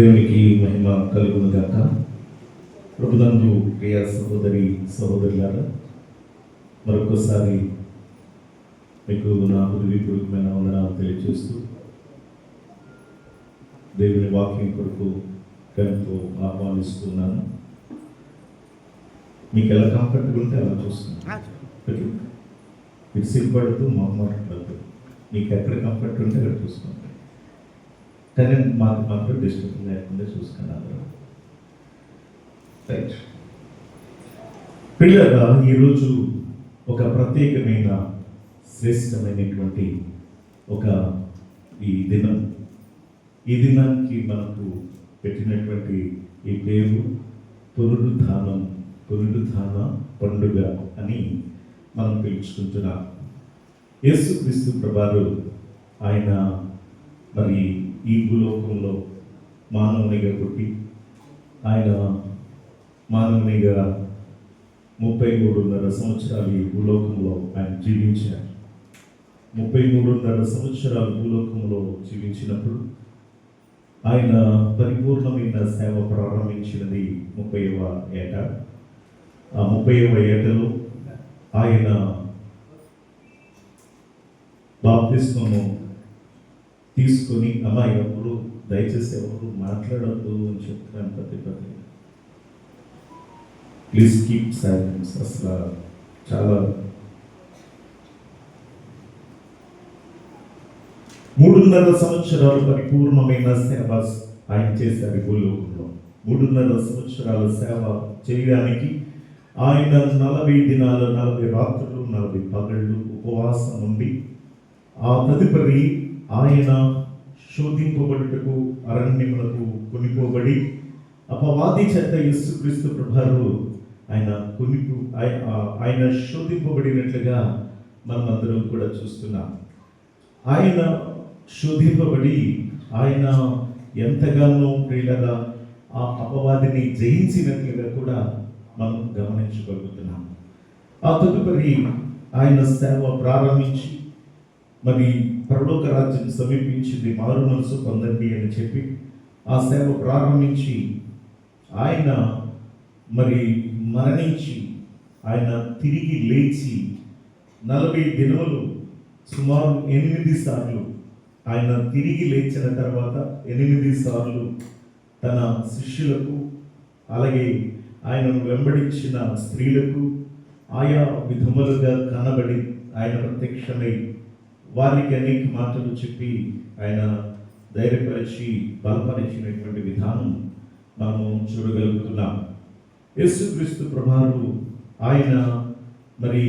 దేవునికి మహిమ కలుగును గాక. ప్రభునందు ప్రియ సహోదరి సహోదరులారా, మరొకసారి మీకు నా హృదయపూర్వకమైన వందనాలు తెలియజేస్తూ దేవుని వాక్యం కొరకు గంటతో ఆహ్వానిస్తున్నాను. మీకు ఎలా కంఫర్ట్గా ఉంటే అలా చూస్తున్నాను. మీరు సిగ్గుపడుతూ మాట్లాడదు, మీకు ఎక్కడ కంఫర్ట్ ఉంటే అక్కడ చూసుకోండి. కానీ మాకు మాత్రం డిస్టర్బ్ లేకుండా చూసుకున్నారు. రైట్ పిల్లగా ఈరోజు ఒక ప్రత్యేకమైన శ్రేష్టమైనటువంటి ఒక ఈ దినానికి మనకు పెట్టినటువంటి ఈ పేరు పునరుద్ధాన పండుగ అని మనం పిలుచుకుంటున్నాం. యేసుక్రీస్తు ప్రభువు ఆయన మరి ఈ భూలోకంలో మానవునిగా పుట్టి ఆయన మానవునిగా 33.5 సంవత్సరాలు ఈ భూలోకంలో ఆయన జీవించారు. 33.5 సంవత్సరాలు భూలోకంలో జీవించినప్పుడు ఆయన పరిపూర్ణమైన సేవ ప్రారంభించినది 30వ ఏట. ఆ 30వ ఏటలో ఆయన బాప్తిస్మము తీసుకొని ఎవరు దయచేసి ఎవరు మాట్లాడద్దు అని చెప్తున్నాను. పదే ప్లీజ్ కీప్ సైలెన్స్. అసలు చాలా 3.5 సంవత్సరాలు పరిపూర్ణమైన సేవ ఆయన చేశారు భూలోకంలో. 3.5 సంవత్సరాల సేవ చేయడానికి ఆయన 40 దినాలు 40 రాత్రులు 40 పగళ్ళు ఉపవాసం ఉండి ఆ తదుపరి ఆయన శోధింపబడుటకు అరణ్యములకు కొనిపోబడి అపవాది చేత యేసుక్రీస్తు ప్రభువు ఆయన శోధింపబడినట్లుగా మనమందరం కూడా చూస్తున్నాం. ఆయన శోధింపబడి ఆయన ఎంతగానో ప్రియులగా ఆ అపవాదిని జయించినట్లుగా కూడా మనం గమనించగలుగుతున్నాం. ఆ తదుపరి ఆయన సేవ ప్రారంభించి మరి పరలోక రాజ్యం సమీపించింది, మారు మనసు పొందండి అని చెప్పి ఆ సేవ ప్రారంభించి ఆయన మరి మరణించి ఆయన తిరిగి లేచి 40 దినములు సుమారు 8 సార్లు ఆయన తిరిగి లేచిన తర్వాత 8 సార్లు తన శిష్యులకు అలాగే ఆయనను వెంబడించిన స్త్రీలకు ఆయా విధములుగా కనబడి ఆయన ప్రత్యక్షమై వారికి అనేక మాటలు చెప్పి ఆయన ధైర్యపరిచి బలపరిచినటువంటి విధానం మనము చూడగలుగుతున్నాం. యేసుక్రీస్తు ప్రభువు ఆయన మరి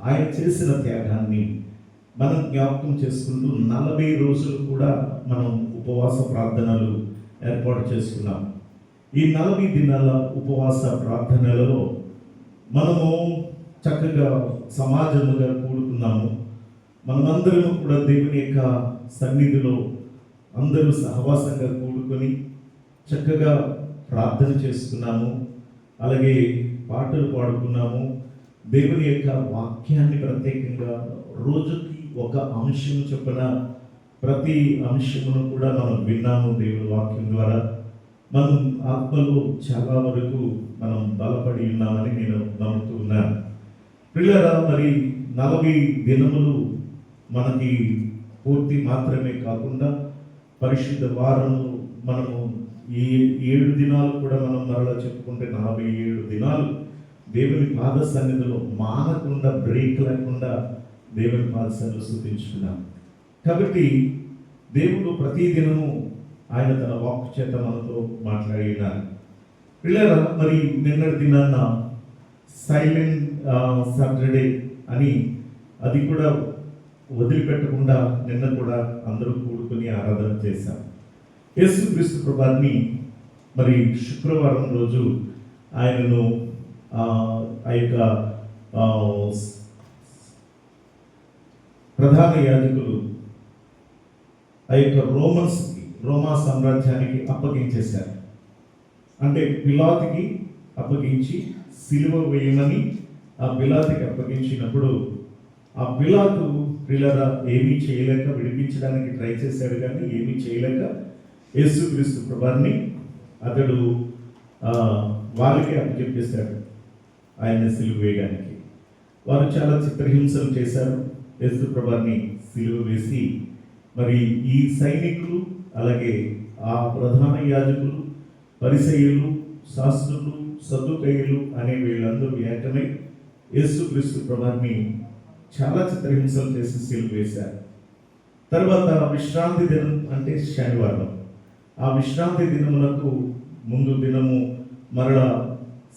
ఆయన చేసిన త్యాగాన్ని మనం జ్ఞాపకం చేసుకుంటూ 40 రోజులు కూడా మనం ఉపవాస ప్రార్థనలు ఏర్పాటు చేసుకున్నాం. ఈ 40 దినాల ఉపవాస ప్రార్థనలలో మనము చక్కగా సమాజముగా కూడుకున్నాము. మనమందరము కూడా దేవుని యొక్క సన్నిధిలో అందరూ సహవాసంగా కూడుకొని చక్కగా ప్రార్థన చేసుకున్నాము. అలాగే పాటలు పాడుకున్నాము. దేవుని యొక్క వాక్యాన్ని ప్రత్యేకంగా రోజుకి ఒక అంశం చొప్పున ప్రతి అంశమును కూడా మనం విన్నాము. దేవుని వాక్యం ద్వారా మనం ఆత్మలో చాలా వరకు మనం బలపడి ఉన్నామని నేను నమ్ముతూ ఉన్నాను. పిల్లరా, మరి 40 దినములు మనకి పూర్తి మాత్రమే కాకుండా పరిశుద్ధ వారము మనము ఈ 7 దినాలు కూడా మనం మరలా చెప్పుకుంటే 47 దినాలు దేవుని పాద సన్నిధిలో మానకుండా బ్రేక్ లేకుండా దేవుని పాద సన్నిధిలో స్తుతించుకున్నాం. కాబట్టి దేవుడు ప్రతి దినము ఆయన తన వాక్కు చేత మనతో మాట్లాడినారు. పిల్లరా, మరి నిన్నటి దినాన్న సైలెంట్ సాటర్డే అని అది కూడా వదిలిపెట్టకుండా నిన్న కూడా అందరూ కూడుకొని ఆరాధన చేశాం. యేసుక్రీస్తు ప్రభువుని మరి శుక్రవారం రోజు ఆయనను ఆ యొక్క ప్రధాన యాజకులు ఆ యొక్క రోమా సామ్రాజ్యానికి అప్పగించేశారు. అంటే పిలాతుకి అప్పగించి సిలువ వేయమని ఆ పిలాతుకి అప్పగించినప్పుడు ఆ పిలాతు పిల్లరా ఏమీ చేయలేక విడిపించడానికి ట్రై చేశాడు, కానీ ఏమీ చేయలేక యేసుక్రీస్తు ప్రభువారిని అతడు వాళ్ళకే అప్పచెప్పేశాడు ఆయన సిలువ వేయడానికి. వారు చాలా చిత్రహింసలు చేశారు. యేసు ప్రభువారిని సిలువ వేసి మరి ఈ సైనికులు అలాగే ఆ ప్రధాన యాజకులు, పరిసయ్యులు, శాస్త్రులు, సద్దుకయ్యులు అనే వీళ్ళందరూ ఏకమై యేసుక్రీస్తు ప్రభువారిని చాలా చిత్రహింసలు చేసి సిలువ వేశారు. తర్వాత విశ్రాంతి దినం అంటే శనివారం. ఆ విశ్రాంతి దినములకు ముందు దినము మరలా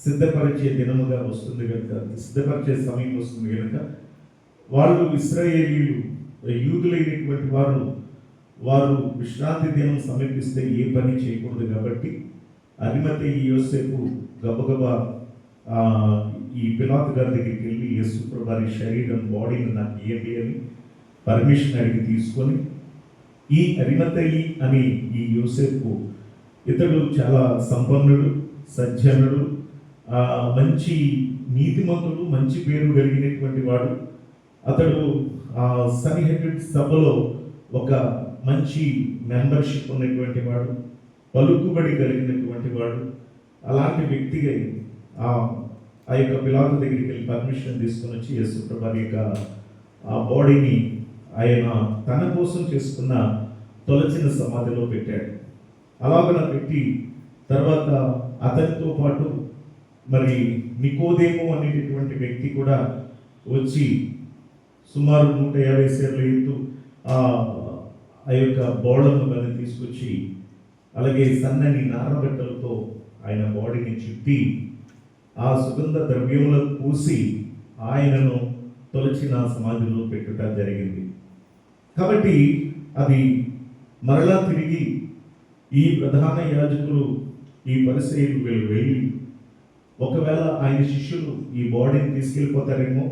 సిద్ధపరిచే దినముగా వస్తుంది కనుక, సిద్ధపరిచే సమయం వస్తుంది కనుక వాళ్ళు ఇశ్రాయేలీయులు యూదులైనటువంటి వారు విశ్రాంతి దినం సమీపిస్తే ఏ పని చేయకూడదు కాబట్టి అరిమతయి యోసేపు గబగబా ఈ పిలాతు గారి దగ్గరికి వెళ్ళి యేసు ప్రభువారి శరీరం బాడీని నాకు ఇవ్వండి అని పర్మిషన్ అడిగి తీసుకొని ఈ అరిమతయి అని ఈ యోసేపు ఇతడు చాలా సంపన్నుడు, సజ్జనుడు, మంచి నీతిమంతుడు, మంచి పేరు కలిగినటువంటి వాడు. అతడు సన్హెడ్రిడ్ సభలో ఒక మంచి మెంబర్షిప్ ఉన్నటువంటి వాడు, పలుకుబడి కలిగినటువంటి వాడు. అలాంటి వ్యక్తిగా ఆ యొక్క పిలాతు దగ్గరికి వెళ్ళి పర్మిషన్ తీసుకొని వచ్చి యేసు ప్రభువారి యొక్క ఆ బాడీని ఆయన తన కోసం చేసుకున్న తొలచిన సమాధిలో పెట్టాడు. అలాగన పెట్టి తర్వాత అతనితో పాటు మరి నికోదేము అనేటటువంటి వ్యక్తి కూడా వచ్చి సుమారు 150 సేర్ల ఎత్తు ఆ యొక్క బోళను కానీ తీసుకొచ్చి అలాగే సన్నని నారబట్టలతో ఆయన బాడీని చుట్టి ఆ సుగంధ ద్రవ్యములకు పూసి ఆయనను తొలచిన సమాధిలో పెట్టుట జరిగింది. కాబట్టి అది మరలా తిరిగి ఈ ప్రధాన యాజకులు, ఈ పరిసయ్యులు వీళ్ళు వెళ్ళి ఒకవేళ ఆయన శిష్యులు ఈ బాడీని తీసుకెళ్ళిపోతారేమో,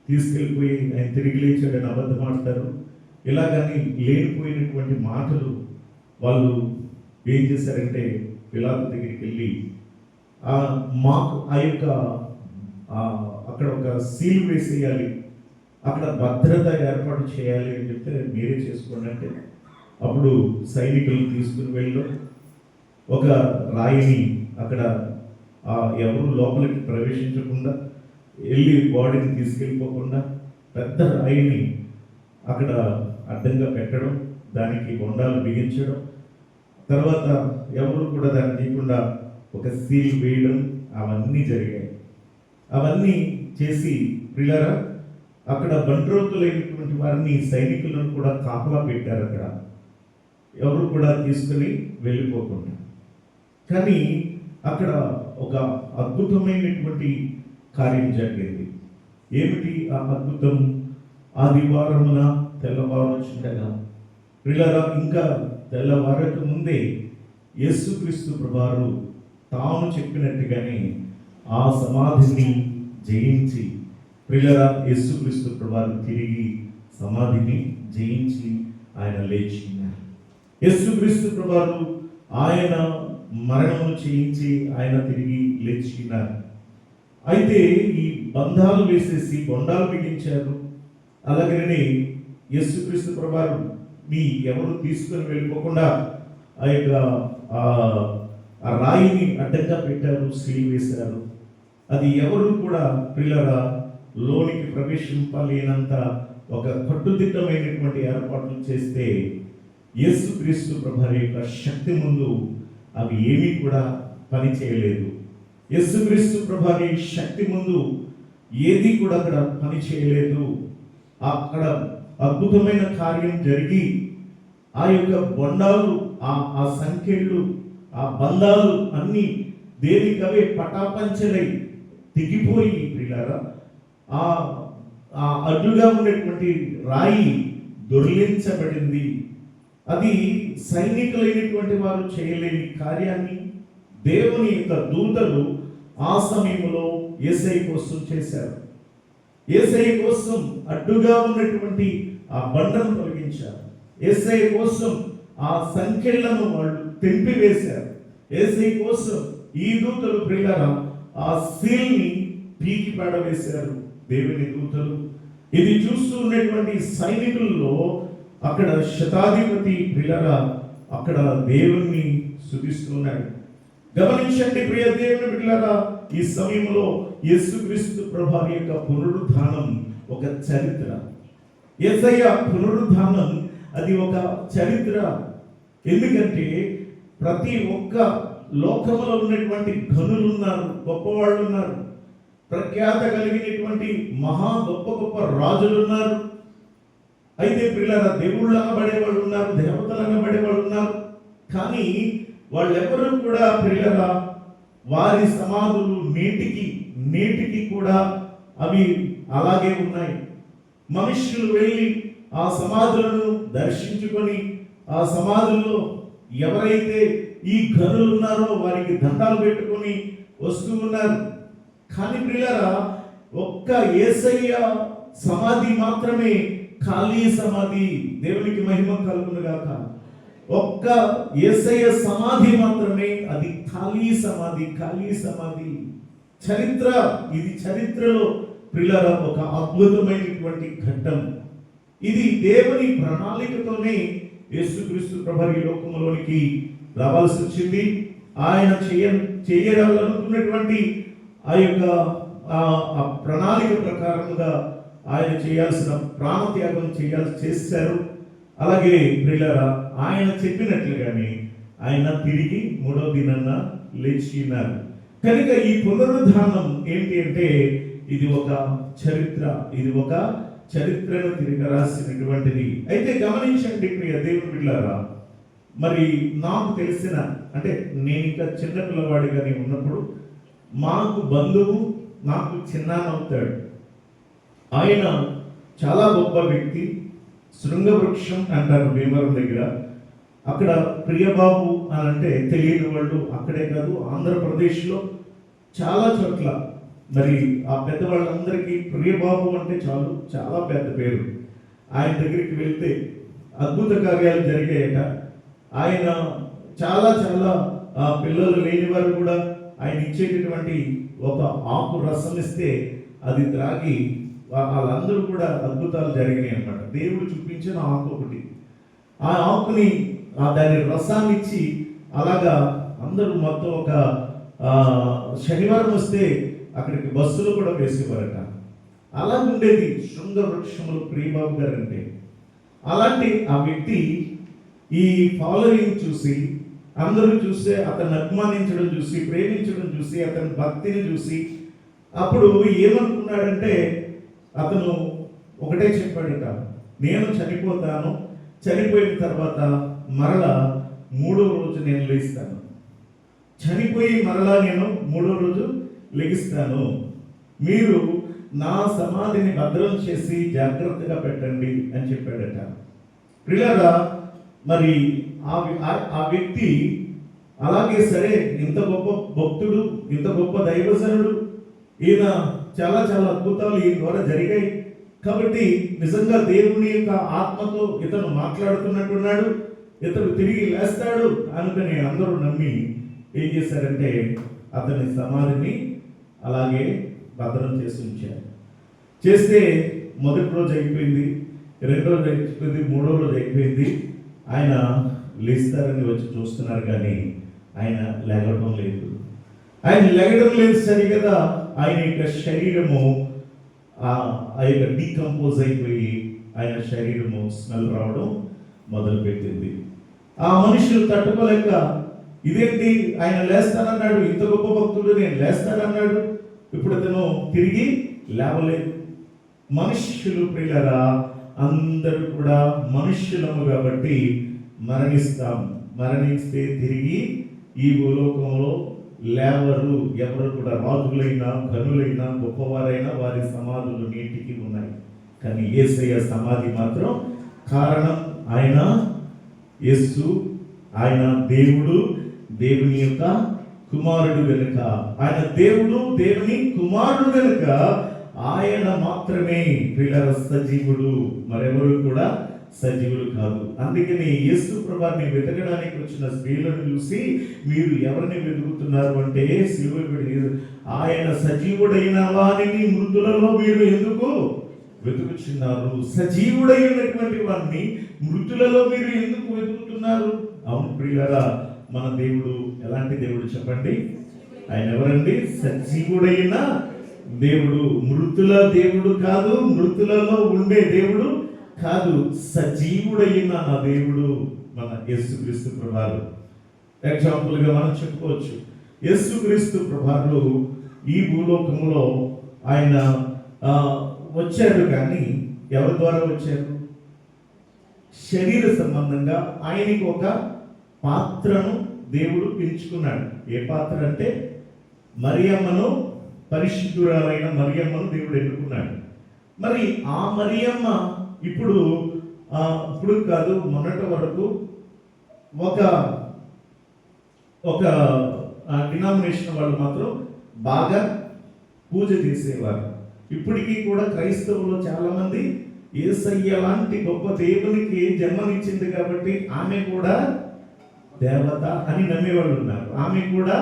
తీసుకెళ్ళిపోయి ఆయన తిరిగి లేచాడని అబద్ధం ఆడతారు. ఇలాగని లేనిపోయినటువంటి మాటలు వాళ్ళు ఏం చేశారంటే పిలాతు దగ్గరికి వెళ్ళి మాకు ఆ యొక్క అక్కడ ఒక సీల్ వేసేయాలి, అక్కడ భద్రత ఏర్పాటు చేయాలి అని చెప్తే మీరే చేసుకోండి అంటే అప్పుడు సైనికులు తీసుకుని వెళ్ళి ఒక రాయిని అక్కడ ఎవరు లోపలికి ప్రవేశించకుండా వెళ్ళి బాడీని తీసుకెళ్ళిపోకుండా పెద్ద రాయిని అక్కడ అడ్డంగా పెట్టడం, దానికి బొండాలు బిగించడం, తర్వాత ఎవరు కూడా దాన్ని తీయకుండా ఒక సీల్ వేయడం, అవన్నీ జరిగాయి. అవన్నీ చేసి పిల్లరా అక్కడ బంట్రోతులైనటువంటి వారిని సైనికులను కూడా కాపలా పెట్టారు. అక్కడ ఎవరు కూడా తీసుకుని వెళ్ళిపోకుండా. కానీ అక్కడ ఒక అద్భుతమైనటువంటి కార్యం జరిగింది. ఏమిటి ఆ అద్భుతం? ఆదివారమున తెల్లవారుచుండగా పిల్లరా ఇంకా తెల్లవారక ముందే యేసుక్రీస్తు ప్రభువారు తాను చెప్పినట్టుగానే ఆ సమాధిని జయించి పిల్లరా యేసుక్రీస్తు ప్రభువారు తిరిగి సమాధిని జయించి ఆయన లేచినారు. యేసుక్రీస్తు ప్రభువారు ఆయన మరణము చేయించి ఆయన తిరిగి లేచినారు. అయితే ఈ బంధాలు వేసేసి బొండాలు బిగించారు. అలాగనే యేసుక్రీస్తు ప్రభువారు మీ ఎవరు తీసుకొని వెళ్ళిపోకుండా ఆ యొక్క ఆ రాయిని అడ్డంగా పెట్టారు, సీల్ వేశారు. అది ఎవరు కూడా పిల్లరా లోనికి ప్రవేశింపలేనంత ఒక కట్టుదిట్టమైనటువంటి ఏర్పాట్లు చేస్తే యేసుక్రీస్తు ప్రభువారి యొక్క శక్తి ముందు అవి ఏమీ కూడా పని చేయలేదు. యేసుక్రీస్తు ప్రభువారి శక్తి ముందు ఏది కూడా అక్కడ పని చేయలేదు. అక్కడ అద్భుతమైన కార్యం జరిగి ఆ యొక్క బొండాలు, ఆ సంఖ్యలు, ఆ బంధాలు అన్నీ దేనికవే పటాపంచలై తెగిపోయి పిల్లరా ఆ అడ్డుగా ఉన్నటువంటి రాయి దొర్లించబడింది. అది సైనికులైనటువంటి వారు చేయలేని కార్యాన్ని దేవుని యొక్క దూతలు ఆ సమయంలో యేసయ్య కోసం చేశారు. యేసయ్య కోసం అడ్డుగా ఉన్నటువంటి ఆ బండను తొలగించారు. యేసయ్య కోసం ఆ సంఖ్యలను వాళ్ళు తెంపివేశారు. యేసయ్య కోసం ఈ దూతలు ప్రియులారా ఆ సీల్ని పీకి పడవేశారు దేవుని దూతలు. ఇది చూస్తూ ఉన్నటువంటి సైనికుల్లో అక్కడ శతాధిపతి ప్రియులారా అక్కడ దేవుణ్ణి స్తుతిస్తున్నాడు. గమనించండి ప్రియ దేవుని బిడ్డలారా, ఈ సమయంలో యేసుక్రీస్తు ప్రభువు యొక్క పునరుద్ధానం ఒక చరిత్ర. యేసయ్య పునరుద్ధానం అది ఒక చరిత్ర. ఎందుకంటే ప్రతి ఒక్క లోకంలో ఉన్నటువంటి ఘనులు ఉన్నారు, గొప్పవాళ్ళు ఉన్నారు, ప్రఖ్యాత కలిగినటువంటి మహా గొప్ప గొప్ప రాజులు ఉన్నారు. అయితే పిల్లరా, దేవుళ్ళు అనబడేవాళ్ళు ఉన్నారు, దేవతలు అనబడేవాళ్ళు ఉన్నారు. కానీ వాళ్ళెవరూ కూడా పిల్లరా, వారి సమాధులు నేటికి కూడా అవి అలాగే ఉన్నాయి. మనుష్యులు వెళ్ళి ఆ సమాధులను దర్శించుకొని ఆ సమాధుల్లో ఎవరైతే ఈ ఘనులు ఉన్నారో వారికి దండాలు పెట్టుకొని వస్తూ ఉన్నారు. కానీ పిల్లరా, ఒక్క యేసయ్య సమాధి మాత్రమే ఖాళీ సమాధి. దేవునికి మహిమ కలుగును గాక. ఒక్క యేసయ్య సమాధి మాత్రమే అది ఖాళీ సమాధి. చరిత్ర ఇది. చరిత్రలో పిల్లరా ఒక అద్భుతమైనటువంటి ఘట్టం ఇది. దేవుని ప్రణాళికతోనే యేసుక్రీస్తు ప్రభువు ఈ లోకంలోనికి రావాల్సి వచ్చింది. ఆయన చేయాలనుకున్నటువంటి ఆ యొక్క ఆ ప్రణాళిక ప్రకారంగా ఆయన చేయాల్సిన ప్రాణత్యాగం చేశారు. అలాగే ప్రియులారా, ఆయన చెప్పినట్లుగానే ఆయన తిరిగి 3వ దినాన లేచినారు. కనుక ఈ పునరుద్ధానం ఏంటి అంటే ఇది ఒక చరిత్ర. ఇది ఒక చరిత్రను తిరిగి రాసినటువంటిది. అయితే గమనించండి ప్రియ దేవుని బిడ్డలారా, మరి నాకు తెలిసిన, అంటే నేను ఇంకా చిన్న పిల్లవాడిగానే ఉన్నప్పుడు మాకు బంధువు నాకు చిన్నానవుతాడు. ఆయన చాలా గొప్ప వ్యక్తి. శృంగవృక్షం అంటారు భీమవరం దగ్గర. అక్కడ ప్రియబాబు అని అంటే తెలియని వాళ్ళు అక్కడే కాదు, ఆంధ్రప్రదేశ్లో చాలా చోట్ల మరి ఆ పెద్దవాళ్ళందరికీ ప్రియబాబు అంటే చాలు, చాలా పెద్ద పేరు. ఆయన దగ్గరికి వెళ్తే అద్భుత కార్యాలు జరిగాయట. ఆయన చాలా పిల్లలు లేని వారు కూడా ఆయన ఇచ్చేటటువంటి ఒక ఆకు రసం ఇస్తే అది త్రాగి వాళ్ళందరూ కూడా అద్భుతాలు జరిగినాయి అన్నమాట. దేవుడు చూపించిన ఆకు ఒకటి. ఆ ఆకుని దాని రసాన్ని ఇచ్చి అలాగా అందరూ మొత్తం ఒక శనివారం వస్తే అక్కడికి బస్సులు కూడా వేసేవారట. అలా ఉండేది శృంగవృక్షములు ప్రియబాబు గారు అంటే. అలాంటి ఆ వ్యక్తి ఈ ఫాలోయింగ్ చూసి, అందరూ చూస్తే అతన్ని అభిమానించడం చూసి, ప్రేమించడం చూసి, అతని భక్తిని చూసి అప్పుడు ఏమనుకున్నాడంటే అతను ఒకటే చెప్పాడట, నేను చనిపోతాను, చనిపోయిన తర్వాత మరలా 3వ రోజు నేను లేస్తాను, చనిపోయి మరలా నేను 3వ రోజు లెగిస్తాను, మీరు నా సమాధిని భద్రం చేసి జాగ్రత్తగా పెట్టండి అని చెప్పాడట. ప్రియులారా, మరి ఆ వ్యక్తి అలాగే సరే, ఇంత గొప్ప భక్తుడు, ఇంత గొప్ప దైవజనుడు, ఈయన చాలా అద్భుతాలు ఈయన ద్వారా జరిగాయి కాబట్టి నిజంగా దేవుని యొక్క ఆత్మతో ఇతను మాట్లాడుతున్నట్టున్నాడు, ఇతను తిరిగి లేస్తాడు అనుకుని అందరూ నమ్మి ఏం చేశారంటే అతని సమాధిని అలాగే భద్రం చేసి ఉంచారు. చేస్తే మొదటి రోజు అయిపోయింది, 2వ రోజు అయిపోయింది, 3వ రోజు అయిపోయింది. ఆయన లేస్తారని వచ్చి చూస్తున్నారు కానీ ఆయన లేగడం లేదు. ఆయన లేగడం లేదు సరి కదా. ఆయన యొక్క శరీరము ఆ యొక్క డీకంపోజ్ అయిపోయి ఆయన శరీరము స్మెల్ రావడం మొదలుపెట్టింది. ఆ మనుషులు తట్టుకోలేక, ఇదేంటి ఆయన లేస్తానన్నాడు, ఇంత గొప్ప భక్తుడు, నేను లేస్తానన్నాడు, ఇప్పుడు అతను తిరిగి లేవలేదు. మనుష్యులు ప్రియులారా, అందరూ కూడా మనుష్యులము కాబట్టి మరణిస్తే తిరిగి ఈ భూలోకంలో లేవరు. ఎవరు కూడా, రాజులైనా ఘనులైనా గొప్పవారైనా వారి సమాధులు నీటికి ఉన్నాయి. కానీ యేసయ్య సమాధి మాత్రం, కారణం ఆయన యేసు, ఆయన దేవుడు, దేవుని యొక్క కుమారుడు గనుక, ఆయన దేవుడు దేవుని కుమారుడు గనుక ఆయన మాత్రమే పిల్లల సజీవుడు, మరెవరు కూడా సజీవుడు కాదు. అందుకని యేసు ప్రభువుని వెతకడానికి వచ్చిన స్త్రీలను చూసి మీరు ఎవరిని వెతుకుతున్నారు అంటే, ఆయన సజీవుడైన వారిని మృతులలో మీరు ఎందుకు వెతుకుచున్నారు? సజీవుడైనటువంటి వారిని మృతులలో మీరు ఎందుకు వెతుకుతున్నారు? అవును ప్రియులారా, మన దేవుడు ఎలాంటి దేవుడు చెప్పండి? ఆయన ఎవరండి? సజీవుడైన దేవుడు. మృతుల దేవుడు కాదు, మృతులలో ఉండే దేవుడు కాదు, సజీవుడైన నా దేవుడు మన యేసుక్రీస్తు ప్రభువారు. ఎగ్జాంపుల్గా మనం చెప్పుకోవచ్చు, యేసుక్రీస్తు ప్రభువారు ఈ భూలోకంలో ఆయన వచ్చాడు. కానీ ఎవరి ద్వారా వచ్చారు? శరీర సంబంధంగా ఆయనకి ఒక పాత్రను దేవుడు ఎంచుకున్నాడు. ఏ పాత్ర అంటే మరియమ్మను, పరిశుద్ధురాలైన మరియమ్మను దేవుడు ఎన్నుకున్నాడు. మరి ఆ మరియమ్మ ఇప్పుడు కాదు, మొన్నటి వరకు ఒక డినామినేషన్ వాళ్ళు మాత్రం బాగా పూజ చేసేవారు. ఇప్పటికీ కూడా క్రైస్తవులు చాలా మంది యేసయ్య లాంటి గొప్ప దేవునికి జన్మనిచ్చింది కాబట్టి ఆమె కూడా దేవత అని నమ్మేవాళ్ళు ఉన్నారు. ఆమె కూడా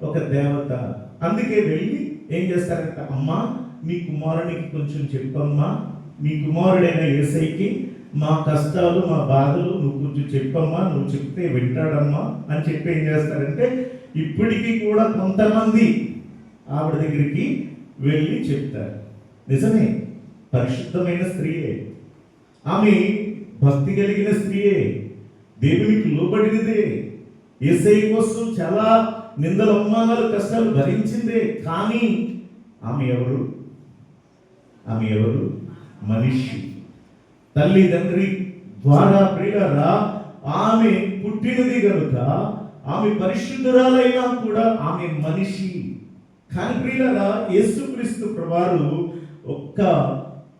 ఒక దేవత. అందుకే వెళ్ళి ఏం చేస్తారంట, అమ్మా మీ కుమారునికి కొంచెం చెప్పమ్మా, మీ కుమారుడైన యేసయ్యకి మా కష్టాలు మా బాధలు నువ్వు కొంచెం చెప్పమ్మా, నువ్వు చెప్తే వింటాడమ్మా అని చెప్పి ఏం చేస్తారంటే ఇప్పటికీ కూడా కొంతమంది ఆవిడ దగ్గరికి వెళ్ళి చెప్తారు. నిజమే, పరిశుద్ధమైన స్త్రీయే, ఆమె భక్తి కలిగిన స్త్రీయే, దేవునికి లోబడినదే, యేసయ్య కోసం చాలా నిందలు అవమానాలు కష్టాలు భరించిందే. కానీ ఆమె ఎవరు? మనిషి. తల్లిదండ్రి ద్వారా ప్రియులారా ఆమె పుట్టినది కనుక ఆమె పరిశుద్ధురాలైనా కూడా ఆమె మనిషి. కానీ ప్రియులారా యేసుక్రీస్తు ప్రభువారు ఒక్క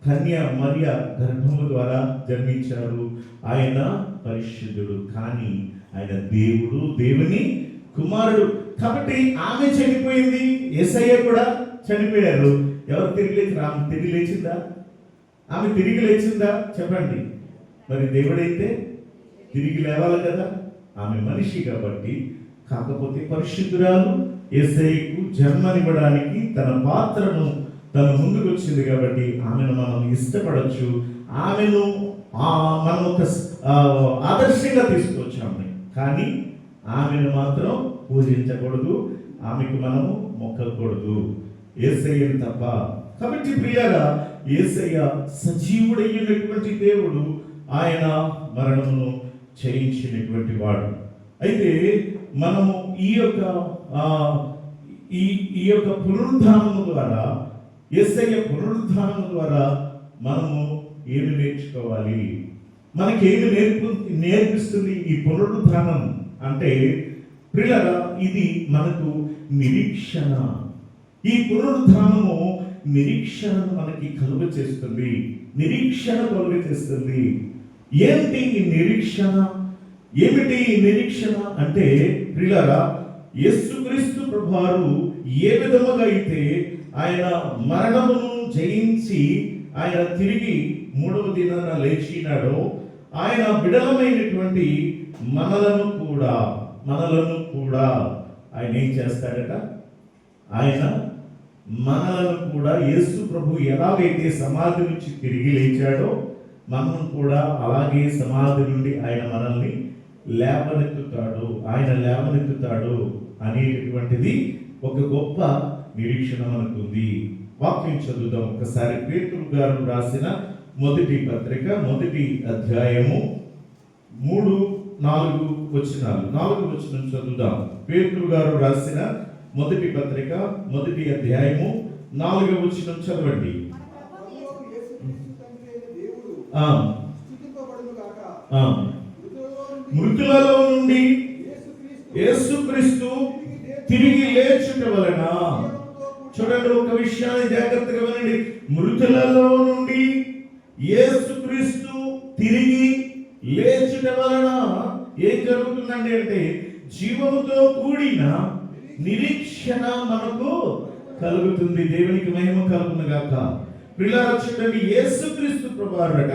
కన్య మరియ గర్భము ద్వారా జన్మించారు. ఆయన పరిశుద్ధుడు, కానీ ఆయన దేవుడు, దేవుని కుమారుడు. కాబట్టి ఆమె చనిపోయింది, యేసయ్య కూడా చనిపోయారు. ఎవరు తిరిగి లేచారు? ఆమె తిరిగి లేచిందా? ఆమె తిరిగి లేచిందా? చెప్పండి. మరి దేవుడైతే తిరిగి లేవాలి కదా. ఆమె మనిషి కాబట్టి. కాకపోతే పరిశుద్ధురాలు యేసయ్యకు జన్మనివ్వడానికి తన పాత్రను తన ముందుకు వచ్చింది కాబట్టి ఆమెను మనం ఇష్టపడచ్చు. ఆమెను మనం ఒక ఆదర్శంగా తీసుకొచ్చాము. కానీ ఆమెను మాత్రం పూజించకూడదు, ఆమెకు మనము మొక్కకూడదు, యేసయ్యను తప్ప. కాబట్టి ప్రియారా, యేసయ్య సజీవుడైనటువంటి దేవుడు, ఆయన మరణమును చేయించినటువంటి వాడు. అయితే మనము ఈ యొక్క పునరుద్ధానము ద్వారా, యేసయ్య పునరుద్ధానము ద్వారా మనము ఏమి నేర్చుకోవాలి? మనకేమి నేర్పిస్తుంది ఈ పునరుద్ధానం అంటే? ప్రియులారా, ఇది మనకు నిరీక్షణ. ఈ పునరుద్ధానము నిరీక్షణను మనకి కలుగ చేస్తుంది. ఏంటి ఈ నిరీక్షణ? ఏమిటి ఈ నిరీక్షణ అంటే ప్రియులారా, యేసుక్రీస్తు ప్రభువారు ఏ విధముగా అయితే ఆయన మరణమును జయించి ఆయన తిరిగి మూడవ దినాన లేచినాడో, ఆయన బిడలమైనటువంటి మనలను కూడా ఆయన ఏం చేస్తాడట? ఆయన మనలను కూడా, యేసు ప్రభు ఎలాగైతే సమాధి నుంచి తిరిగి లేచాడో మనం కూడా అలాగే సమాధి నుండి ఆయన మనల్ని లేవనెత్తుతాడు అనేటటువంటిది ఒక గొప్ప నిరీక్షణ మనకుంది. వాక్యం చదువుదాం ఒకసారి. పేతురు గారు రాసిన మొదటి పత్రిక 1వ అధ్యాయము 3-4 వచనాలు. 4వ వచనం చదువుదాం. పేతురు గారు రాసిన మొదటి పత్రిక 1వ అధ్యాయము 4వ వచనం చదవండి. మృతులలో నుండి యేసుక్రీస్తు తిరిగి లేచుట వలన, చూడండి ఒక విషయాన్ని జాగ్రత్తగా వినండి. మృతులలో నుండి యేసుక్రీస్తు తిరిగి లేచుట వలన ఏం జరుగుతుందండి అంటే జీవముతో కూడిన నిరీక్షణ మనకు కలుగుతుంది. దేవునికి మహిమ కలుగును గాక. ప్రియులారా చూడండి, యేసుక్రీస్తు ప్రభువారట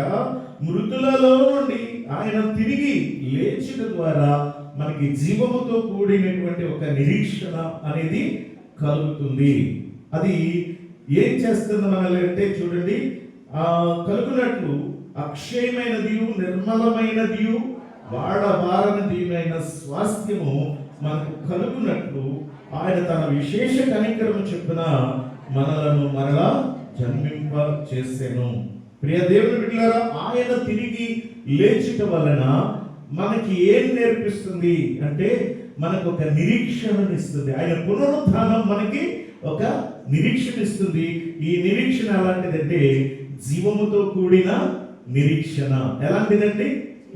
మృతులలో నుండి ఆయన తిరిగి లేచుట ద్వారా మనకి జీవముతో కూడినటువంటి ఒక నిరీక్షణ అనేది కలుగుతుంది. అది ఏం చేస్తుంది మనల్ని అంటే చూడండి, కలుగునట్లు అక్షయమైనది, నిర్మలమైనది, వాడబారని దీనైన స్వాస్థ్యము మనకు కలుగునట్లు ఆయన తన విశేష కనికరము చొప్పున మనలను మరలా జన్మింప చేసెను. ప్రియ దేవుని బిడ్డలారా, ఆయన తిరిగి లేచుట వలన మనకి ఏం నేర్పిస్తుంది అంటే మనకు ఒక నిరీక్షణనిస్తుంది. ఆయన పునరుత్థానం మనకి ఒక నిరీక్షణ ఇస్తుంది. ఈ నిరీక్షణ ఎలాంటిదంటే జీవముతో కూడిన నిరీక్షణ. ఎలాంటిదండి?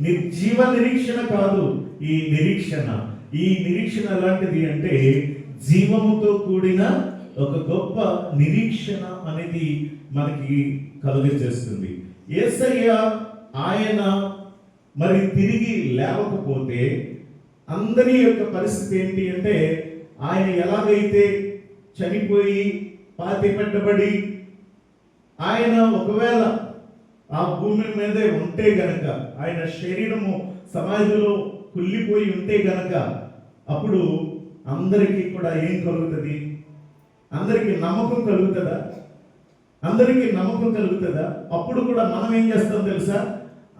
నిర్జీవ నిరీక్షణ కాదు. ఈ నిరీక్షణ ఎలాంటిది అంటే జీవముతో కూడిన ఒక గొప్ప నిరీక్షణ అనేది మనకి కలుగజేస్తుంది. యేసయ్య ఆయన మరి తిరిగి లేవకపోతే అందరి యొక్క పరిస్థితి ఏంటి అంటే ఆయన ఎలాగైతే చనిపోయి పాతి పెట్టబడి ఆయన ఒకవేళ ఆ భూమి మీదే ఉంటే గనక, ఆయన శరీరము సమాధిలో కుళ్ళిపోయి ఉంటే గనక అప్పుడు అందరికీ కూడా ఏం కలుగుతుంది? అందరికీ నమ్మకం కలుగుతుందా? అందరికీ నమ్మకం కలుగుతుందా? అప్పుడు కూడా మనం ఏం చేస్తాం తెలుసా?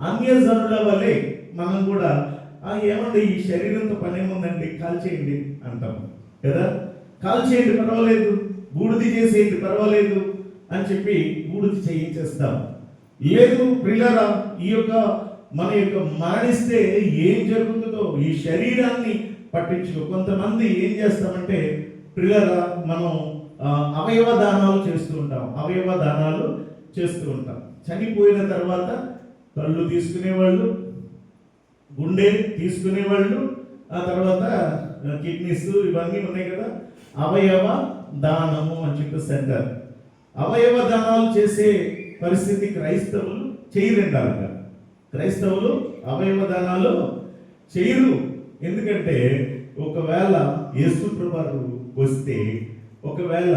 అన్యజనుల వలె మనం కూడా ఏమండి ఈ శరీరంతో పని ఏముందండి, కాల్చేయండి అంటాం కదా. కాల్చేయండి పర్వాలేదు, బూడిది చేసేయండి పర్వాలేదు అని చెప్పి బూడిది చేయించేస్తాం. లేదు ప్రియులారా, ఈ యొక్క మన యొక్క మరణిస్తే ఏం జరుగుతుందో ఈ శరీరాన్ని పట్టించుకో. కొంతమంది ఏం చేస్తామంటే ప్రియులారా, మనం అవయవ దానాలు చేస్తూ ఉంటాం. చనిపోయిన తర్వాత కళ్ళు తీసుకునేవాళ్ళు, గుండె తీసుకునేవాళ్ళు, ఆ తర్వాత కిడ్నీస్ ఇవన్నీ ఉన్నాయి కదా. అవయవ దానము అని చెప్పి సెంటర్. అవయవ దానాలు చేసే పరిస్థితి క్రైస్తవులు చేయరంటారు. క్రైస్తవులు అవయవ దానాలు చేయరు. ఎందుకంటే ఒకవేళ యేసు ప్రభువు వస్తే, ఒకవేళ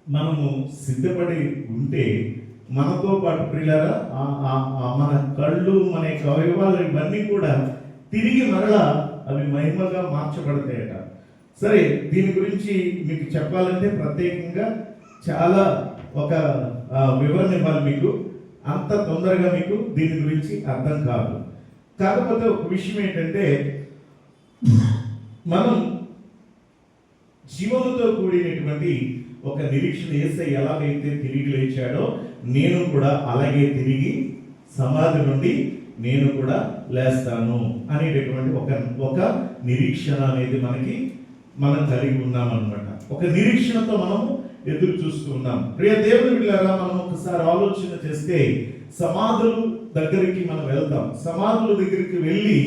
మనము సిద్ధపడి ఉంటే మనతో పాటు ప్రియులారా మన కళ్ళు, మన యొక్క అవయవాలు ఇవన్నీ కూడా తిరిగి మరలా అవి మహిమగా మార్చబడతాయట. సరే, దీని గురించి మీకు చెప్పాలంటే ప్రత్యేకంగా చాలా ఒక వివరణ ఇవ్వాలి మీకు. అంత తొందరగా మీకు దీని గురించి అర్థం కాదు. కాకపోతే ఒక విషయం ఏంటంటే మనం జీవముతో కూడినటువంటి ఒక నిరీక్షణ. యేసయ్య ఎలాగైతే తిరిగి లేచాడో నేను కూడా అలాగే తిరిగి సమాధి నుండి నేను కూడా లేస్తాను అనేటటువంటి ఒక నిరీక్షణ అనేది మనం కలిగి ఉన్నామన్నమాట. ఒక నిరీక్షణతో మనము ఎదురు చూస్తూ ఉన్నాం. ప్రియ దేవుని బిడ్డలారా, మనం ఒకసారి ఆలోచన చేస్తే సమాధుల దగ్గరికి మనం వెళ్తాం. సమాధుల దగ్గరికి వెళ్ళి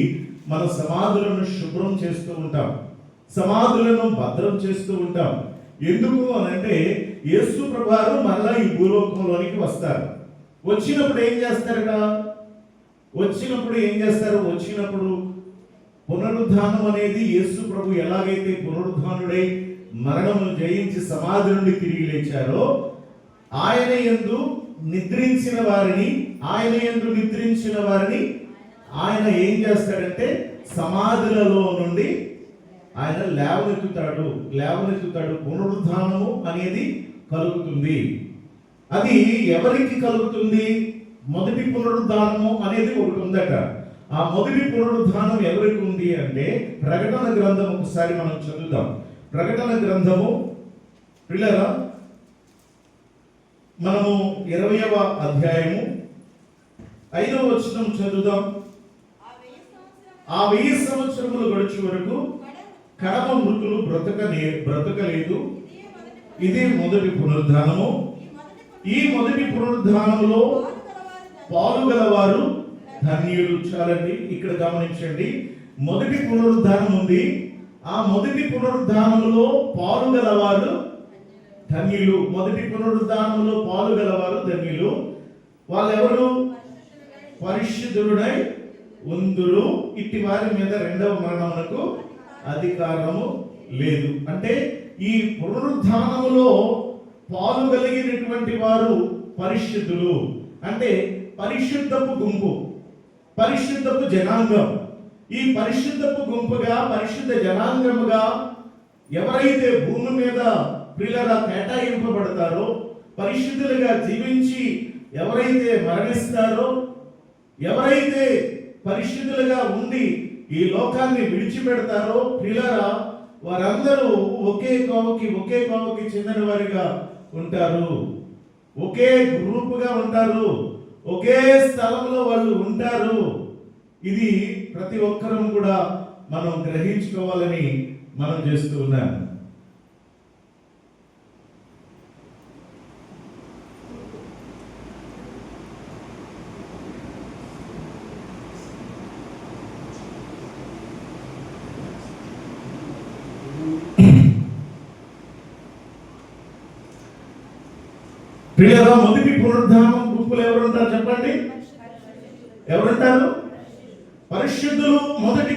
మన సమాధులను శుభ్రం చేస్తూ ఉంటాం, సమాధులను భద్రం చేస్తూ ఉంటాం. ఎందుకు అనంటే యేసు ప్రభువారు మరలా ఈ భూలోకంలోనికి వస్తారు. వచ్చినప్పుడు ఏం చేస్తారు? వచ్చినప్పుడు పునరుద్ధానం అనేది యేసు ప్రభు ఎలాగైతే పునరుద్ధానుడై మరణమును జయించి సమాధి నుండి తిరిగి లేచారో, ఆయన యందు నిద్రించిన వారిని ఆయన ఏం చేస్తాడంటే సమాధులలో నుండి ఆయన లేవనెత్తుతాడు. పునరుద్ధానము అనేది కలుగుతుంది. అది ఎవరికి కలుగుతుంది? మొదటి పునరుద్ధానము అనేది ఒకటి ఉందట. ఆ మొదటి పునరుద్ధానం ఎవరికి ఉంది అంటే ప్రకటన గ్రంథం ఒకసారి మనం చదువుదాం. ప్రకటన గ్రంథము పిల్లరా, మనము 20వ అధ్యాయము 5వ వచనం చదువుదాం. ఆ 1000 సంవత్సరములు గడిచే వరకు కడమ మృతులు బ్రతకలేదు. ఇదే మొదటి పునరుద్ధానము. ఈ మొదటి పునరుద్ధానములో పాలుగలవారు ధన్యులు. చాలండి, ఇక్కడ గమనించండి. మొదటి పునరుద్ధానం ఉంది. ఆ మొదటి పునరుద్ధానములో పాలుగలవారు ధన్యులు. మొదటి పునరుద్ధానములో పాలుగలవారు ధన్యులు. వాళ్ళెవరు? పరిశుద్ధుడై ఉందురు. ఇట్టి వారి మీద రెండవ మరణమునకు అధికారము లేదు. అంటే ఈ పునరుద్ధానములో పాలుగలిగినటువంటి వారు పరిశుద్ధులు. అంటే పరిశుద్ధపు గుంపు, పరిశుద్ధపు జనాంగం. ఈ పరిశుద్ధపు గుంపుగా, పరిశుద్ధ జనాంగముగా ఎవరైతే భూమి మీద ప్రియులరా కేటాయింపబడతారో, పరిశుద్ధులుగా జీవించి ఎవరైతే మరణిస్తారో, ఎవరైతే పరిశుద్ధులుగా ఉండి ఈ లోకాన్ని విడిచిపెడతారో ప్రియులారా, వారందరూ ఒకే కోవకి చెందిన వారిగా ఉంటారు, ఒకే గ్రూపుగా ఉంటారు, ఒకే స్థలంలో వాళ్ళు ఉంటారు. ఇది ప్రతి ఒక్కరూ కూడా మనం గ్రహించుకోవాలని మనం చేస్తూ ఉన్నాం. ప్రియులారా, మొదటి పునరుద్ధానం గుంపులు ఎవరుంటారు చెప్పండి? ఎవరుంటారు? పరిశుద్ధులు మొదటి